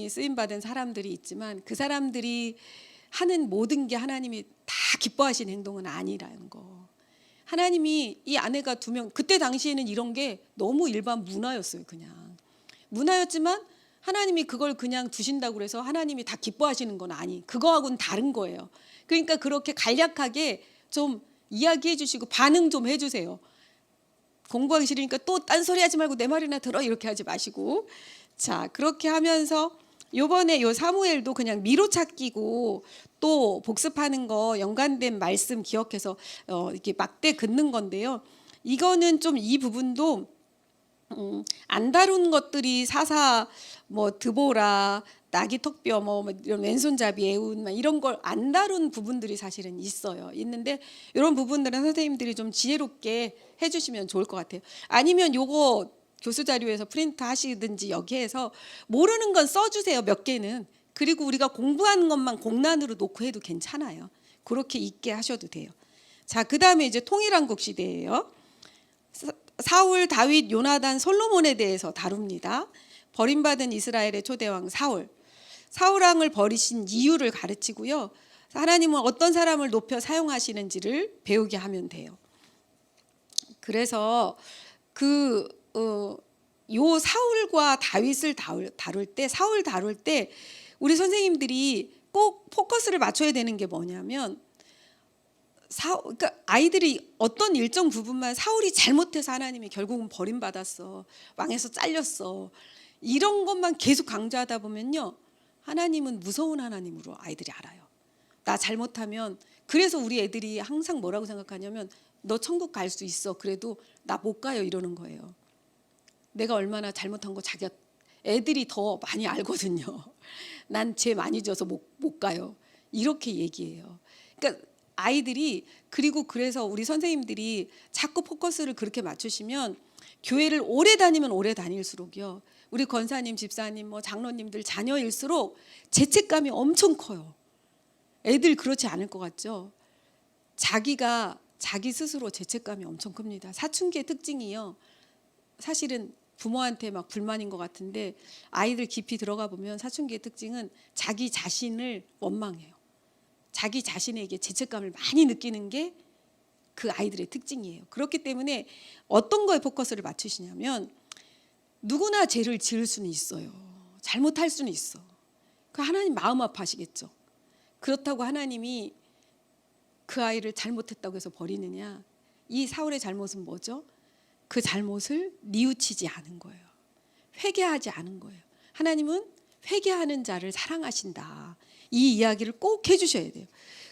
쓰임받은 사람들이 있지만 그 사람들이 하는 모든 게 하나님이 다 기뻐하신 행동은 아니라는 거. 하나님이 이 아내가 2명, 그때 당시에는 이런 게 너무 일반 문화였어요. 그냥 문화였지만 하나님이 그걸 그냥 두신다고 그래서 하나님이 다 기뻐하시는 건 아니, 그거하고는 다른 거예요. 그러니까 그렇게 간략하게 좀 이야기해 주시고 반응 좀 해주세요. 공부하기 싫으니까 또 딴소리 하지 말고 내 말이나 들어, 이렇게 하지 마시고. 자, 그렇게 하면서 요번에 요 사무엘도 그냥 미로찾기고 또 복습하는 거, 연관된 말씀 기억해서 이렇게 막대 긋는 건데요. 이거는 좀 이 부분도 안 다룬 것들이 사사, 뭐 드보라, 나귀 턱뼈, 뭐 이런 왼손잡이 애운 이런 걸 안 다룬 부분들이 사실은 있어요. 있는데 이런 부분들은 선생님들이 좀 지혜롭게 해주시면 좋을 것 같아요. 아니면 요거 교수 자료에서 프린트 하시든지 여기에서 모르는 건 써주세요. 몇 개는. 그리고 우리가 공부하는 것만 공란으로 놓고 해도 괜찮아요. 그렇게 있게 하셔도 돼요. 자, 그 다음에 이제 통일왕국 시대예요. 사울, 다윗, 요나단, 솔로몬에 대해서 다룹니다. 버림받은 이스라엘의 초대왕 사울 왕을 버리신 이유를 가르치고요. 하나님은 어떤 사람을 높여 사용하시는지를 배우게 하면 돼요. 그래서 요 사울과 다윗을 다룰 때 우리 선생님들이 꼭 포커스를 맞춰야 되는 게 뭐냐면, 그러니까 아이들이 어떤 일정 부분만 사울이 잘못해서 하나님이 결국은 버림받았어, 왕에서 잘렸어, 이런 것만 계속 강조하다 보면요, 하나님은 무서운 하나님으로 아이들이 알아요. 나 잘못하면, 그래서 우리 애들이 항상 뭐라고 생각하냐면 너 천국 갈 수 있어, 그래도 나 못 가요, 이러는 거예요. 내가 얼마나 잘못한 거 애들이 더 많이 알거든요. 난 죄 많이 져서 못 가요, 이렇게 얘기해요. 그러니까 아이들이, 그래서 우리 선생님들이 자꾸 포커스를 그렇게 맞추시면 교회를 오래 다니면 오래 다닐수록요, 우리 권사님, 집사님, 뭐 장로님들 자녀일수록 죄책감이 엄청 커요. 애들 그렇지 않을 것 같죠? 자기 스스로 죄책감이 엄청 큽니다. 사춘기의 특징이요, 사실은 부모한테 막 불만인 것 같은데 아이들 깊이 들어가 보면 사춘기의 특징은 자기 자신을 원망해요. 자기 자신에게 죄책감을 많이 느끼는 게 그 아이들의 특징이에요. 그렇기 때문에 어떤 거에 포커스를 맞추시냐면, 누구나 죄를 지을 수는 있어요. 잘못할 수는 있어. 그 하나님 마음 아파하시겠죠. 그렇다고 하나님이 그 아이를 잘못했다고 해서 버리느냐? 이 사울의 잘못은 뭐죠? 그 잘못을 뉘우치지 않은 거예요. 회개하지 않은 거예요. 하나님은 회개하는 자를 사랑하신다. 이 이야기를 꼭 해주셔야 돼요.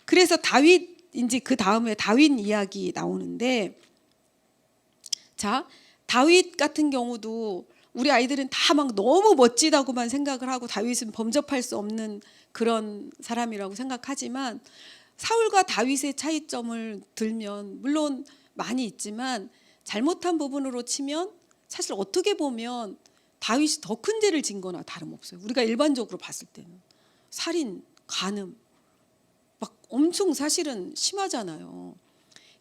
그래서 다윗, 이제 그 다음에 다윗 이야기 나오는데, 자, 다윗 같은 경우도 우리 아이들은 다 막 너무 멋지다고만 생각을 하고 다윗은 범접할 수 없는 그런 사람이라고 생각하지만, 사울과 다윗의 차이점을 들면 물론 많이 있지만 잘못한 부분으로 치면 사실 어떻게 보면 다윗이 더 큰 죄를 진 거나 다름없어요. 우리가 일반적으로 봤을 때는 살인, 간음 막 엄청 사실은 심하잖아요.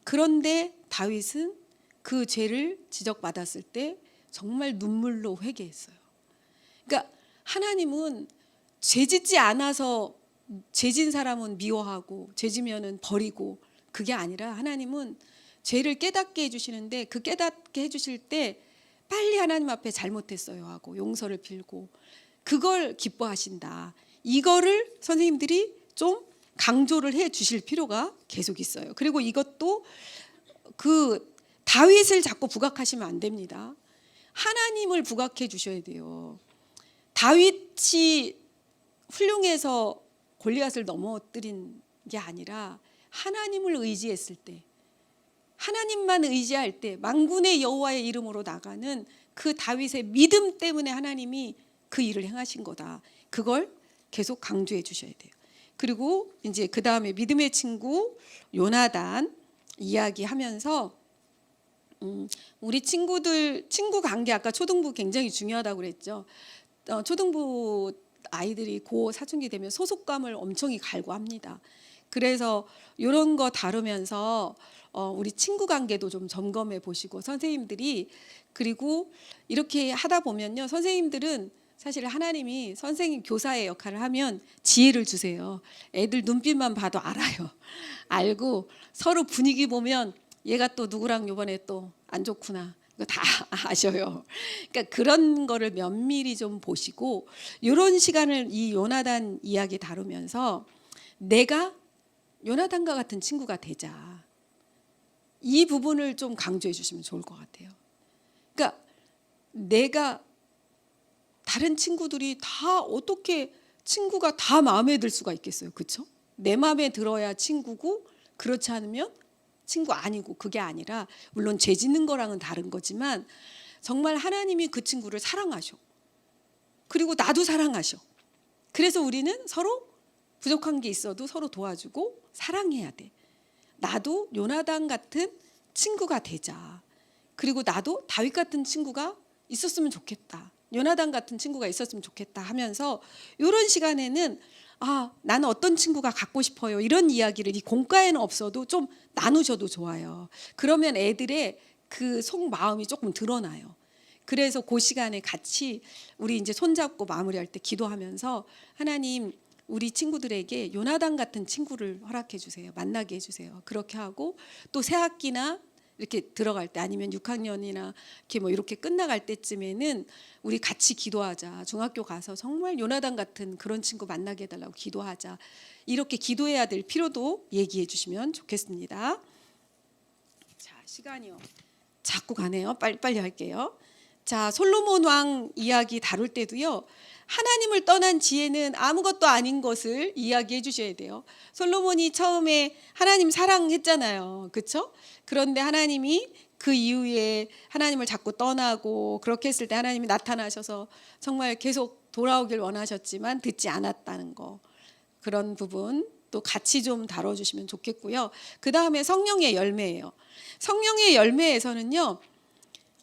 그런데 다윗은 그 죄를 지적받았을 때 정말 눈물로 회개했어요. 그러니까 하나님은 죄짓지 않아서 죄진 사람은 미워하고 죄지면은 버리고, 그게 아니라 하나님은 죄를 깨닫게 해주시는데, 그 깨닫게 해주실 때 빨리 하나님 앞에 잘못했어요 하고 용서를 빌고 그걸 기뻐하신다. 이거를 선생님들이 좀 강조를 해 주실 필요가 계속 있어요. 그리고 이것도 그 다윗을 자꾸 부각하시면 안 됩니다. 하나님을 부각해 주셔야 돼요. 다윗이 훌륭해서 골리앗을 넘어뜨린 게 아니라 하나님을 의지했을 때, 하나님만 의지할 때 만군의 여호와의 이름으로 나가는 그 다윗의 믿음 때문에 하나님이 그 일을 행하신 거다. 그걸 계속 강조해 주셔야 돼요. 그리고 이제 그 다음에 믿음의 친구 요나단 이야기하면서 우리 친구들 친구 관계, 아까 초등부 굉장히 중요하다고 그랬죠. 초등부 아이들이 고 사춘기 되면 소속감을 엄청 갈구합니다. 그래서 이런 거 다루면서 우리 친구 관계도 좀 점검해 보시고 선생님들이, 그리고 이렇게 하다 보면요, 선생님들은 사실 하나님이 선생님 교사의 역할을 하면 지혜를 주세요. 애들 눈빛만 봐도 알아요. 알고 서로 분위기 보면 얘가 또 누구랑 이번에 또 안 좋구나, 이거 다 아셔요. 그러니까 그런 거를 면밀히 좀 보시고, 이런 시간을 이 요나단 이야기 다루면서 내가 요나단과 같은 친구가 되자, 이 부분을 좀 강조해 주시면 좋을 것 같아요. 그러니까 내가 다른 친구들이 다 어떻게 친구가 다 마음에 들 수가 있겠어요, 그렇죠? 내 마음에 들어야 친구고, 그렇지 않으면 친구 아니고. 그게 아니라 물론 죄 짓는 거랑은 다른 거지만 정말 하나님이 그 친구를 사랑하셔. 그리고 나도 사랑하셔. 그래서 우리는 서로 부족한 게 있어도 서로 도와주고 사랑해야 돼. 나도 요나단 같은 친구가 되자. 그리고 나도 다윗 같은 친구가 있었으면 좋겠다. 요나단 같은 친구가 있었으면 좋겠다 하면서 이런 시간에는 나는 어떤 친구가 갖고 싶어요, 이런 이야기를 이 공과에는 없어도 좀 나누셔도 좋아요. 그러면 애들의 그 속마음이 조금 드러나요. 그래서 그 시간에 같이 우리 이제 손잡고 마무리할 때 기도하면서 하나님, 우리 친구들에게 요나단 같은 친구를 허락해 주세요. 만나게 해 주세요. 그렇게 하고 또 새 학기나 이렇게 들어갈 때, 아니면 6학년이나 이렇게 뭐 이렇게 끝나갈 때쯤에는 우리 같이 기도하자. 중학교 가서 정말 요나단 같은 그런 친구 만나게 해달라고 기도하자. 이렇게 기도해야 될 필요도 얘기해 주시면 좋겠습니다. 자, 시간이요 자꾸 가네요. 빨리빨리 할게요. 자, 솔로몬 왕 이야기 다룰 때도요, 하나님을 떠난 지혜는 아무것도 아닌 것을 이야기해 주셔야 돼요. 솔로몬이 처음에 하나님 사랑했잖아요, 그렇죠? 그런데 하나님이 그 이후에 하나님을 자꾸 떠나고, 그렇게 했을 때 하나님이 나타나셔서 정말 계속 돌아오길 원하셨지만 듣지 않았다는 거, 그런 부분 또 같이 좀 다뤄주시면 좋겠고요. 그 다음에 성령의 열매예요. 성령의 열매에서는요,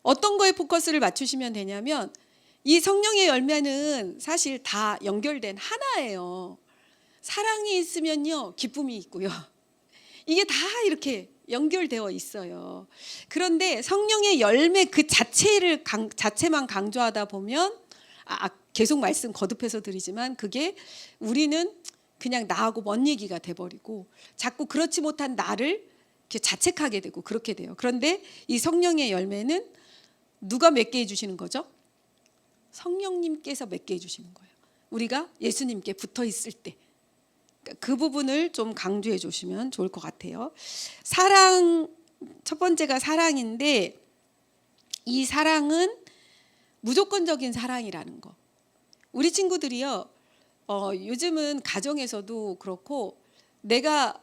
어떤 거에 포커스를 맞추시면 되냐면, 이 성령의 열매는 사실 다 연결된 하나예요. 사랑이 있으면요, 기쁨이 있고요. 이게 다 이렇게 연결되어 있어요. 그런데 성령의 열매 그 자체만 강조하다 보면, 계속 말씀 거듭해서 드리지만 그게 우리는 그냥 나하고 먼 얘기가 돼버리고 자꾸 그렇지 못한 나를 이렇게 자책하게 되고 그렇게 돼요. 그런데 이 성령의 열매는 누가 맺게 해주시는 거죠? 성령님께서 맺게 해주시는 거예요. 우리가 예수님께 붙어 있을 때. 그 부분을 좀 강조해 주시면 좋을 것 같아요. 사랑, 첫 번째가 사랑인데 이 사랑은 무조건적인 사랑이라는 거. 우리 친구들이요, 요즘은 가정에서도 그렇고 내가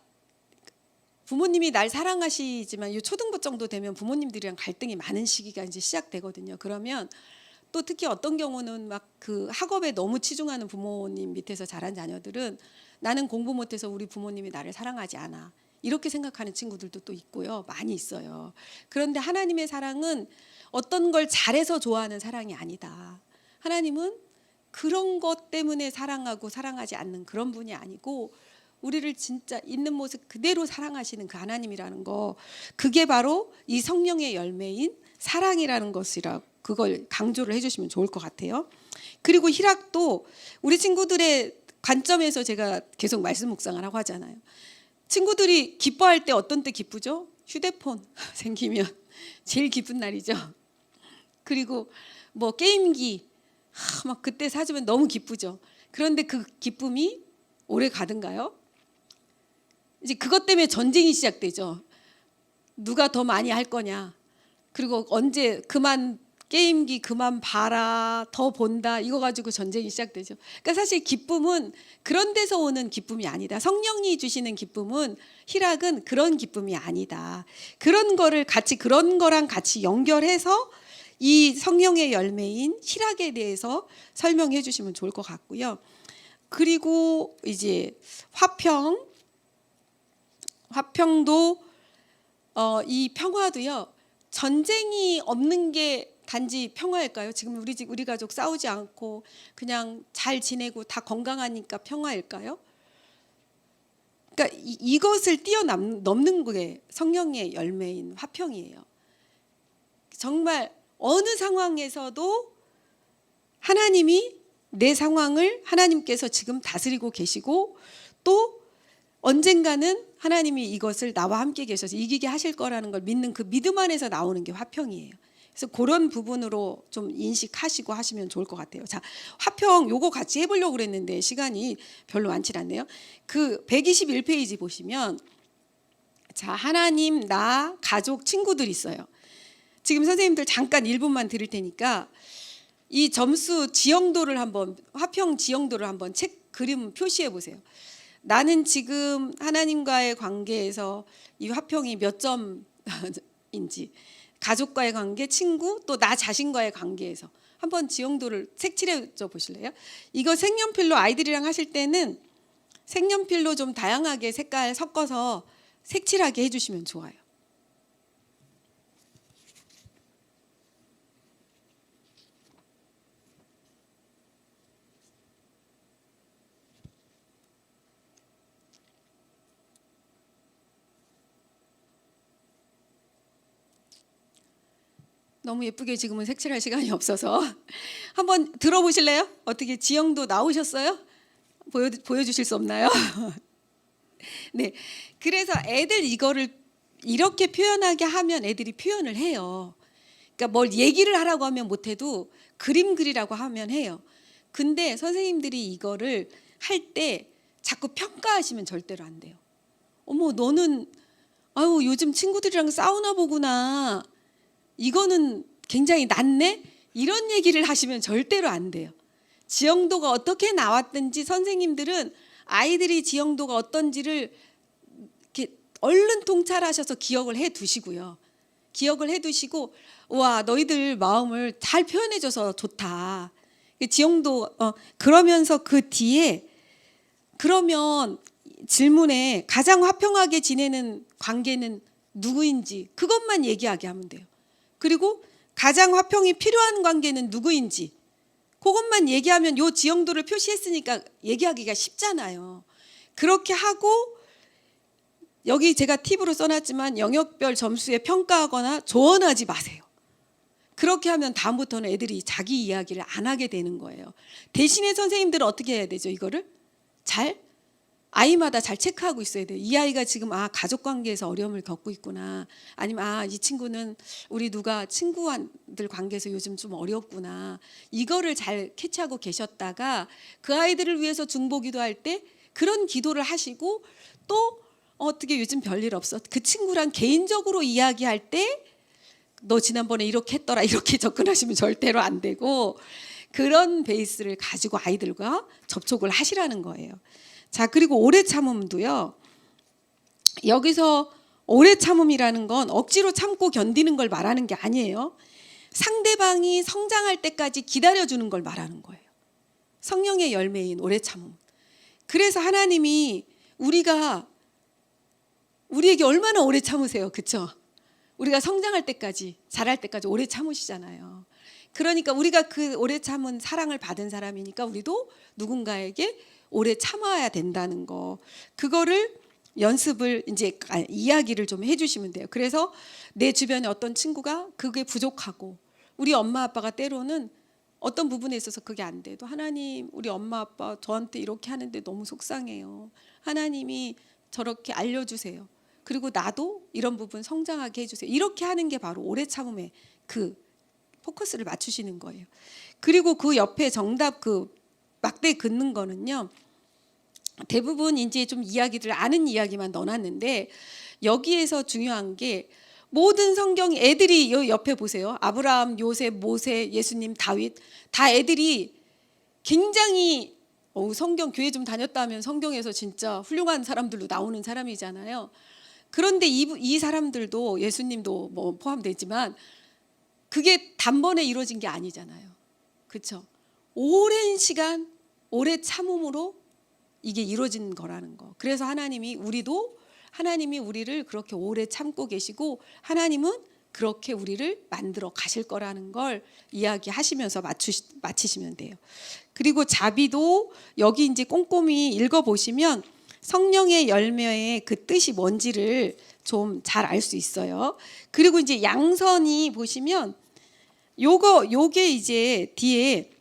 부모님이 날 사랑하시지만 이 초등부 정도 되면 부모님들이랑 갈등이 많은 시기가 이제 시작되거든요. 그러면 또 특히 어떤 경우는 막 그 학업에 너무 치중하는 부모님 밑에서 자란 자녀들은 나는 공부 못해서 우리 부모님이 나를 사랑하지 않아. 이렇게 생각하는 친구들도 또 있고요. 많이 있어요. 그런데 하나님의 사랑은 어떤 걸 잘해서 좋아하는 사랑이 아니다. 하나님은 그런 것 때문에 사랑하고 사랑하지 않는 그런 분이 아니고 우리를 진짜 있는 모습 그대로 사랑하시는 그 하나님이라는 거, 그게 바로 이 성령의 열매인 사랑이라는 것이라 그걸 강조를 해주시면 좋을 것 같아요. 그리고 희락도 우리 친구들의 관점에서 제가 계속 말씀 묵상을 하고 하잖아요. 친구들이 기뻐할 때 어떤 때 기쁘죠? 휴대폰 생기면 제일 기쁜 날이죠. 그리고 뭐 게임기 막 그때 사주면 너무 기쁘죠. 그런데 그 기쁨이 오래 가든가요? 이제 그것 때문에 전쟁이 시작되죠. 누가 더 많이 할 거냐. 그리고 언제 그만 게임기 그만 봐라, 더 본다, 이거 가지고 전쟁이 시작되죠. 그러니까 사실 기쁨은 그런 데서 오는 기쁨이 아니다. 성령이 주시는 기쁨은, 희락은 그런 기쁨이 아니다. 그런 거를 같이, 그런 거랑 같이 연결해서 이 성령의 열매인 희락에 대해서 설명해 주시면 좋을 것 같고요. 그리고 이제 화평도 이 평화도요, 전쟁이 없는 게 단지 평화일까요? 지금 우리 가족 싸우지 않고 그냥 잘 지내고 다 건강하니까 평화일까요? 그러니까 이것을 뛰어넘는 게 성령의 열매인 화평이에요. 정말 어느 상황에서도 하나님이 내 상황을 하나님께서 지금 다스리고 계시고 또 언젠가는 하나님이 이것을 나와 함께 계셔서 이기게 하실 거라는 걸 믿는 그 믿음 안에서 나오는 게 화평이에요. 그래서 그런 부분으로 좀 인식하시고 하시면 좋을 것 같아요. 자, 화평 요거 같이 해보려고 그랬는데 시간이 별로 많지 않네요. 그 121페이지 보시면, 자, 하나님, 나, 가족, 친구들 있어요. 지금 선생님들 잠깐 1분만 드릴 테니까 이 점수 지형도를 한번, 화평 지형도를 한번 그림 표시해 보세요. 나는 지금 하나님과의 관계에서 이 화평이 몇 점인지, 가족과의 관계, 친구, 또 나 자신과의 관계에서 한번 지형도를 색칠해 줘 보실래요? 이거 색연필로 아이들이랑 하실 때는 색연필로 좀 다양하게 색깔 섞어서 색칠하게 해주시면 좋아요. 너무 예쁘게 지금은 색칠할 시간이 없어서 한번 들어보실래요? 어떻게 지형도 나오셨어요? 보여주실 수 없나요? 네, 그래서 애들 이거를 이렇게 표현하게 하면 애들이 표현을 해요. 그러니까 뭘 얘기를 하라고 하면 못해도 그림 그리라고 하면 해요. 근데 선생님들이 이거를 할 때 자꾸 평가하시면 절대로 안 돼요. 어머, 너는 아유 요즘 친구들이랑 싸우나 보구나, 이거는 굉장히 낫네, 이런 얘기를 하시면 절대로 안 돼요. 지형도가 어떻게 나왔든지 선생님들은 아이들이 지형도가 어떤지를 이렇게 얼른 통찰하셔서 기억을 해 두시고요. 기억을 해 두시고, 와, 너희들 마음을 잘 표현해줘서 좋다. 지형도 그러면서 그 뒤에, 그러면 질문에 가장 화평하게 지내는 관계는 누구인지 그것만 얘기하게 하면 돼요. 그리고 가장 화평이 필요한 관계는 누구인지 그것만 얘기하면 요 지형도를 표시했으니까 얘기하기가 쉽잖아요. 그렇게 하고, 여기 제가 팁으로 써놨지만 영역별 점수에 평가하거나 조언하지 마세요. 그렇게 하면 다음부터는 애들이 자기 이야기를 안 하게 되는 거예요. 대신에 선생님들은 어떻게 해야 되죠? 이거를 잘 아이마다 잘 체크하고 있어야 돼요. 이 아이가 지금 가족 관계에서 어려움을 겪고 있구나. 아니면 이 친구는 우리 누가 친구들 관계에서 요즘 좀 어렵구나. 이거를 잘 캐치하고 계셨다가 그 아이들을 위해서 중보기도 할 때 그런 기도를 하시고 또 어떻게 요즘 별일 없어. 그 친구랑 개인적으로 이야기할 때 너 지난번에 이렇게 했더라 이렇게 접근하시면 절대로 안 되고 그런 베이스를 가지고 아이들과 접촉을 하시라는 거예요. 자, 그리고 오래 참음도요. 여기서 오래 참음이라는 건 억지로 참고 견디는 걸 말하는 게 아니에요. 상대방이 성장할 때까지 기다려주는 걸 말하는 거예요. 성령의 열매인 오래 참음. 그래서 하나님이 우리에게 얼마나 오래 참으세요. 그렇죠? 우리가 성장할 때까지, 자랄 때까지 오래 참으시잖아요. 그러니까 우리가 그 오래 참은 사랑을 받은 사람이니까 우리도 누군가에게 오래 참아야 된다는 거. 그거를 연습을 이제 이야기를 좀 해주시면 돼요. 그래서 내 주변에 어떤 친구가 그게 부족하고 우리 엄마 아빠가 때로는 어떤 부분에 있어서 그게 안 돼도 하나님 우리 엄마 아빠 저한테 이렇게 하는데 너무 속상해요. 하나님이 저렇게 알려주세요. 그리고 나도 이런 부분 성장하게 해주세요. 이렇게 하는 게 바로 오래 참음의 그 포커스를 맞추시는 거예요. 그리고 그 옆에 정답 그 막대 긋는 거는요. 대부분 이제 좀 이야기들 아는 이야기만 넣어놨는데 여기에서 중요한 게 모든 성경 애들이 여기 옆에 보세요. 아브라함, 요셉, 모세, 예수님, 다윗 다 애들이 굉장히 성경 교회 좀 다녔다 하면 성경에서 진짜 훌륭한 사람들로 나오는 사람이잖아요. 그런데 이 사람들도 예수님도 뭐 포함되지만 그게 단번에 이루어진 게 아니잖아요. 그렇죠? 오랜 시간 오래 참음으로 이게 이루어진 거라는 거. 그래서 하나님이 우리를 그렇게 오래 참고 계시고 하나님은 그렇게 우리를 만들어 가실 거라는 걸 이야기하시면서 마치시면 돼요. 그리고 자비도 여기 이제 꼼꼼히 읽어보시면 성령의 열매의 그 뜻이 뭔지를 좀 잘 알 수 있어요. 그리고 이제 양선이 보시면 요게 이제 뒤에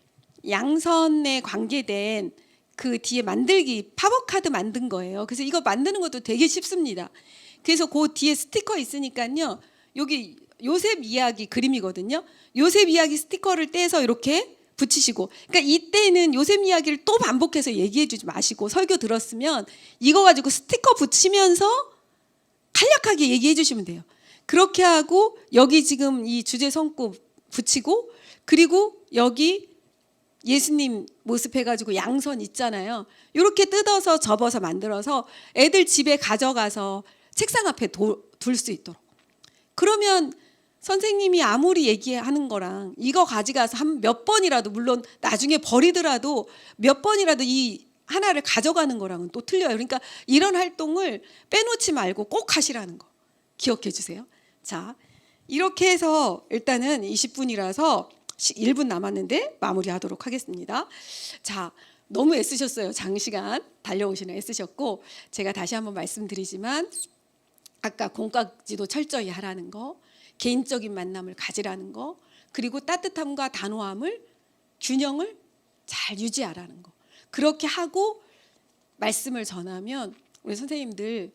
양선에 관계된 그 뒤에 만들기 팝업 카드 만든 거예요. 그래서 이거 만드는 것도 되게 쉽습니다. 그래서 그 뒤에 스티커 있으니까요. 여기 요셉 이야기 그림이거든요. 요셉 이야기 스티커를 떼서 이렇게 붙이시고, 그러니까 이때는 요셉 이야기를 또 반복해서 얘기해 주지 마시고 설교 들었으면 이거 가지고 스티커 붙이면서 간략하게 얘기해 주시면 돼요. 그렇게 하고 여기 지금 이 주제 성구 붙이고 그리고 여기 예수님 모습 해가지고 양선 있잖아요. 이렇게 뜯어서 접어서 만들어서 애들 집에 가져가서 책상 앞에 둘 수 있도록. 그러면 선생님이 아무리 얘기하는 거랑 이거 가져가서 한 몇 번이라도 물론 나중에 버리더라도 몇 번이라도 이 하나를 가져가는 거랑은 또 틀려요. 그러니까 이런 활동을 빼놓지 말고 꼭 하시라는 거 기억해 주세요. 자, 이렇게 해서 일단은 20분이라서 1분 남았는데 마무리하도록 하겠습니다. 자, 너무 애쓰셨어요. 장시간 달려오시는 애쓰셨고 제가 다시 한번 말씀드리지만 아까 공각지도 철저히 하라는 거, 개인적인 만남을 가지라는 거, 그리고 따뜻함과 단호함을 균형을 잘 유지하라는 거. 그렇게 하고 말씀을 전하면 우리 선생님들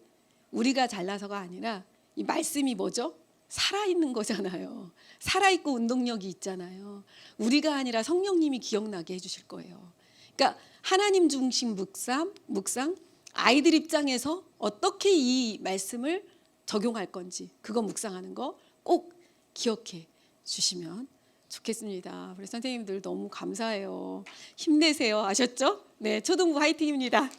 우리가 잘나서가 아니라 이 말씀이 뭐죠? 살아있는 거잖아요. 살아있고 운동력이 있잖아요. 우리가 아니라 성령님이 기억나게 해주실 거예요. 그러니까 하나님 중심 묵상, 아이들 입장에서 어떻게 이 말씀을 적용할 건지 그거 묵상하는 거 꼭 기억해 주시면 좋겠습니다. 우리 선생님들 너무 감사해요. 힘내세요. 아셨죠? 네, 초등부 화이팅입니다.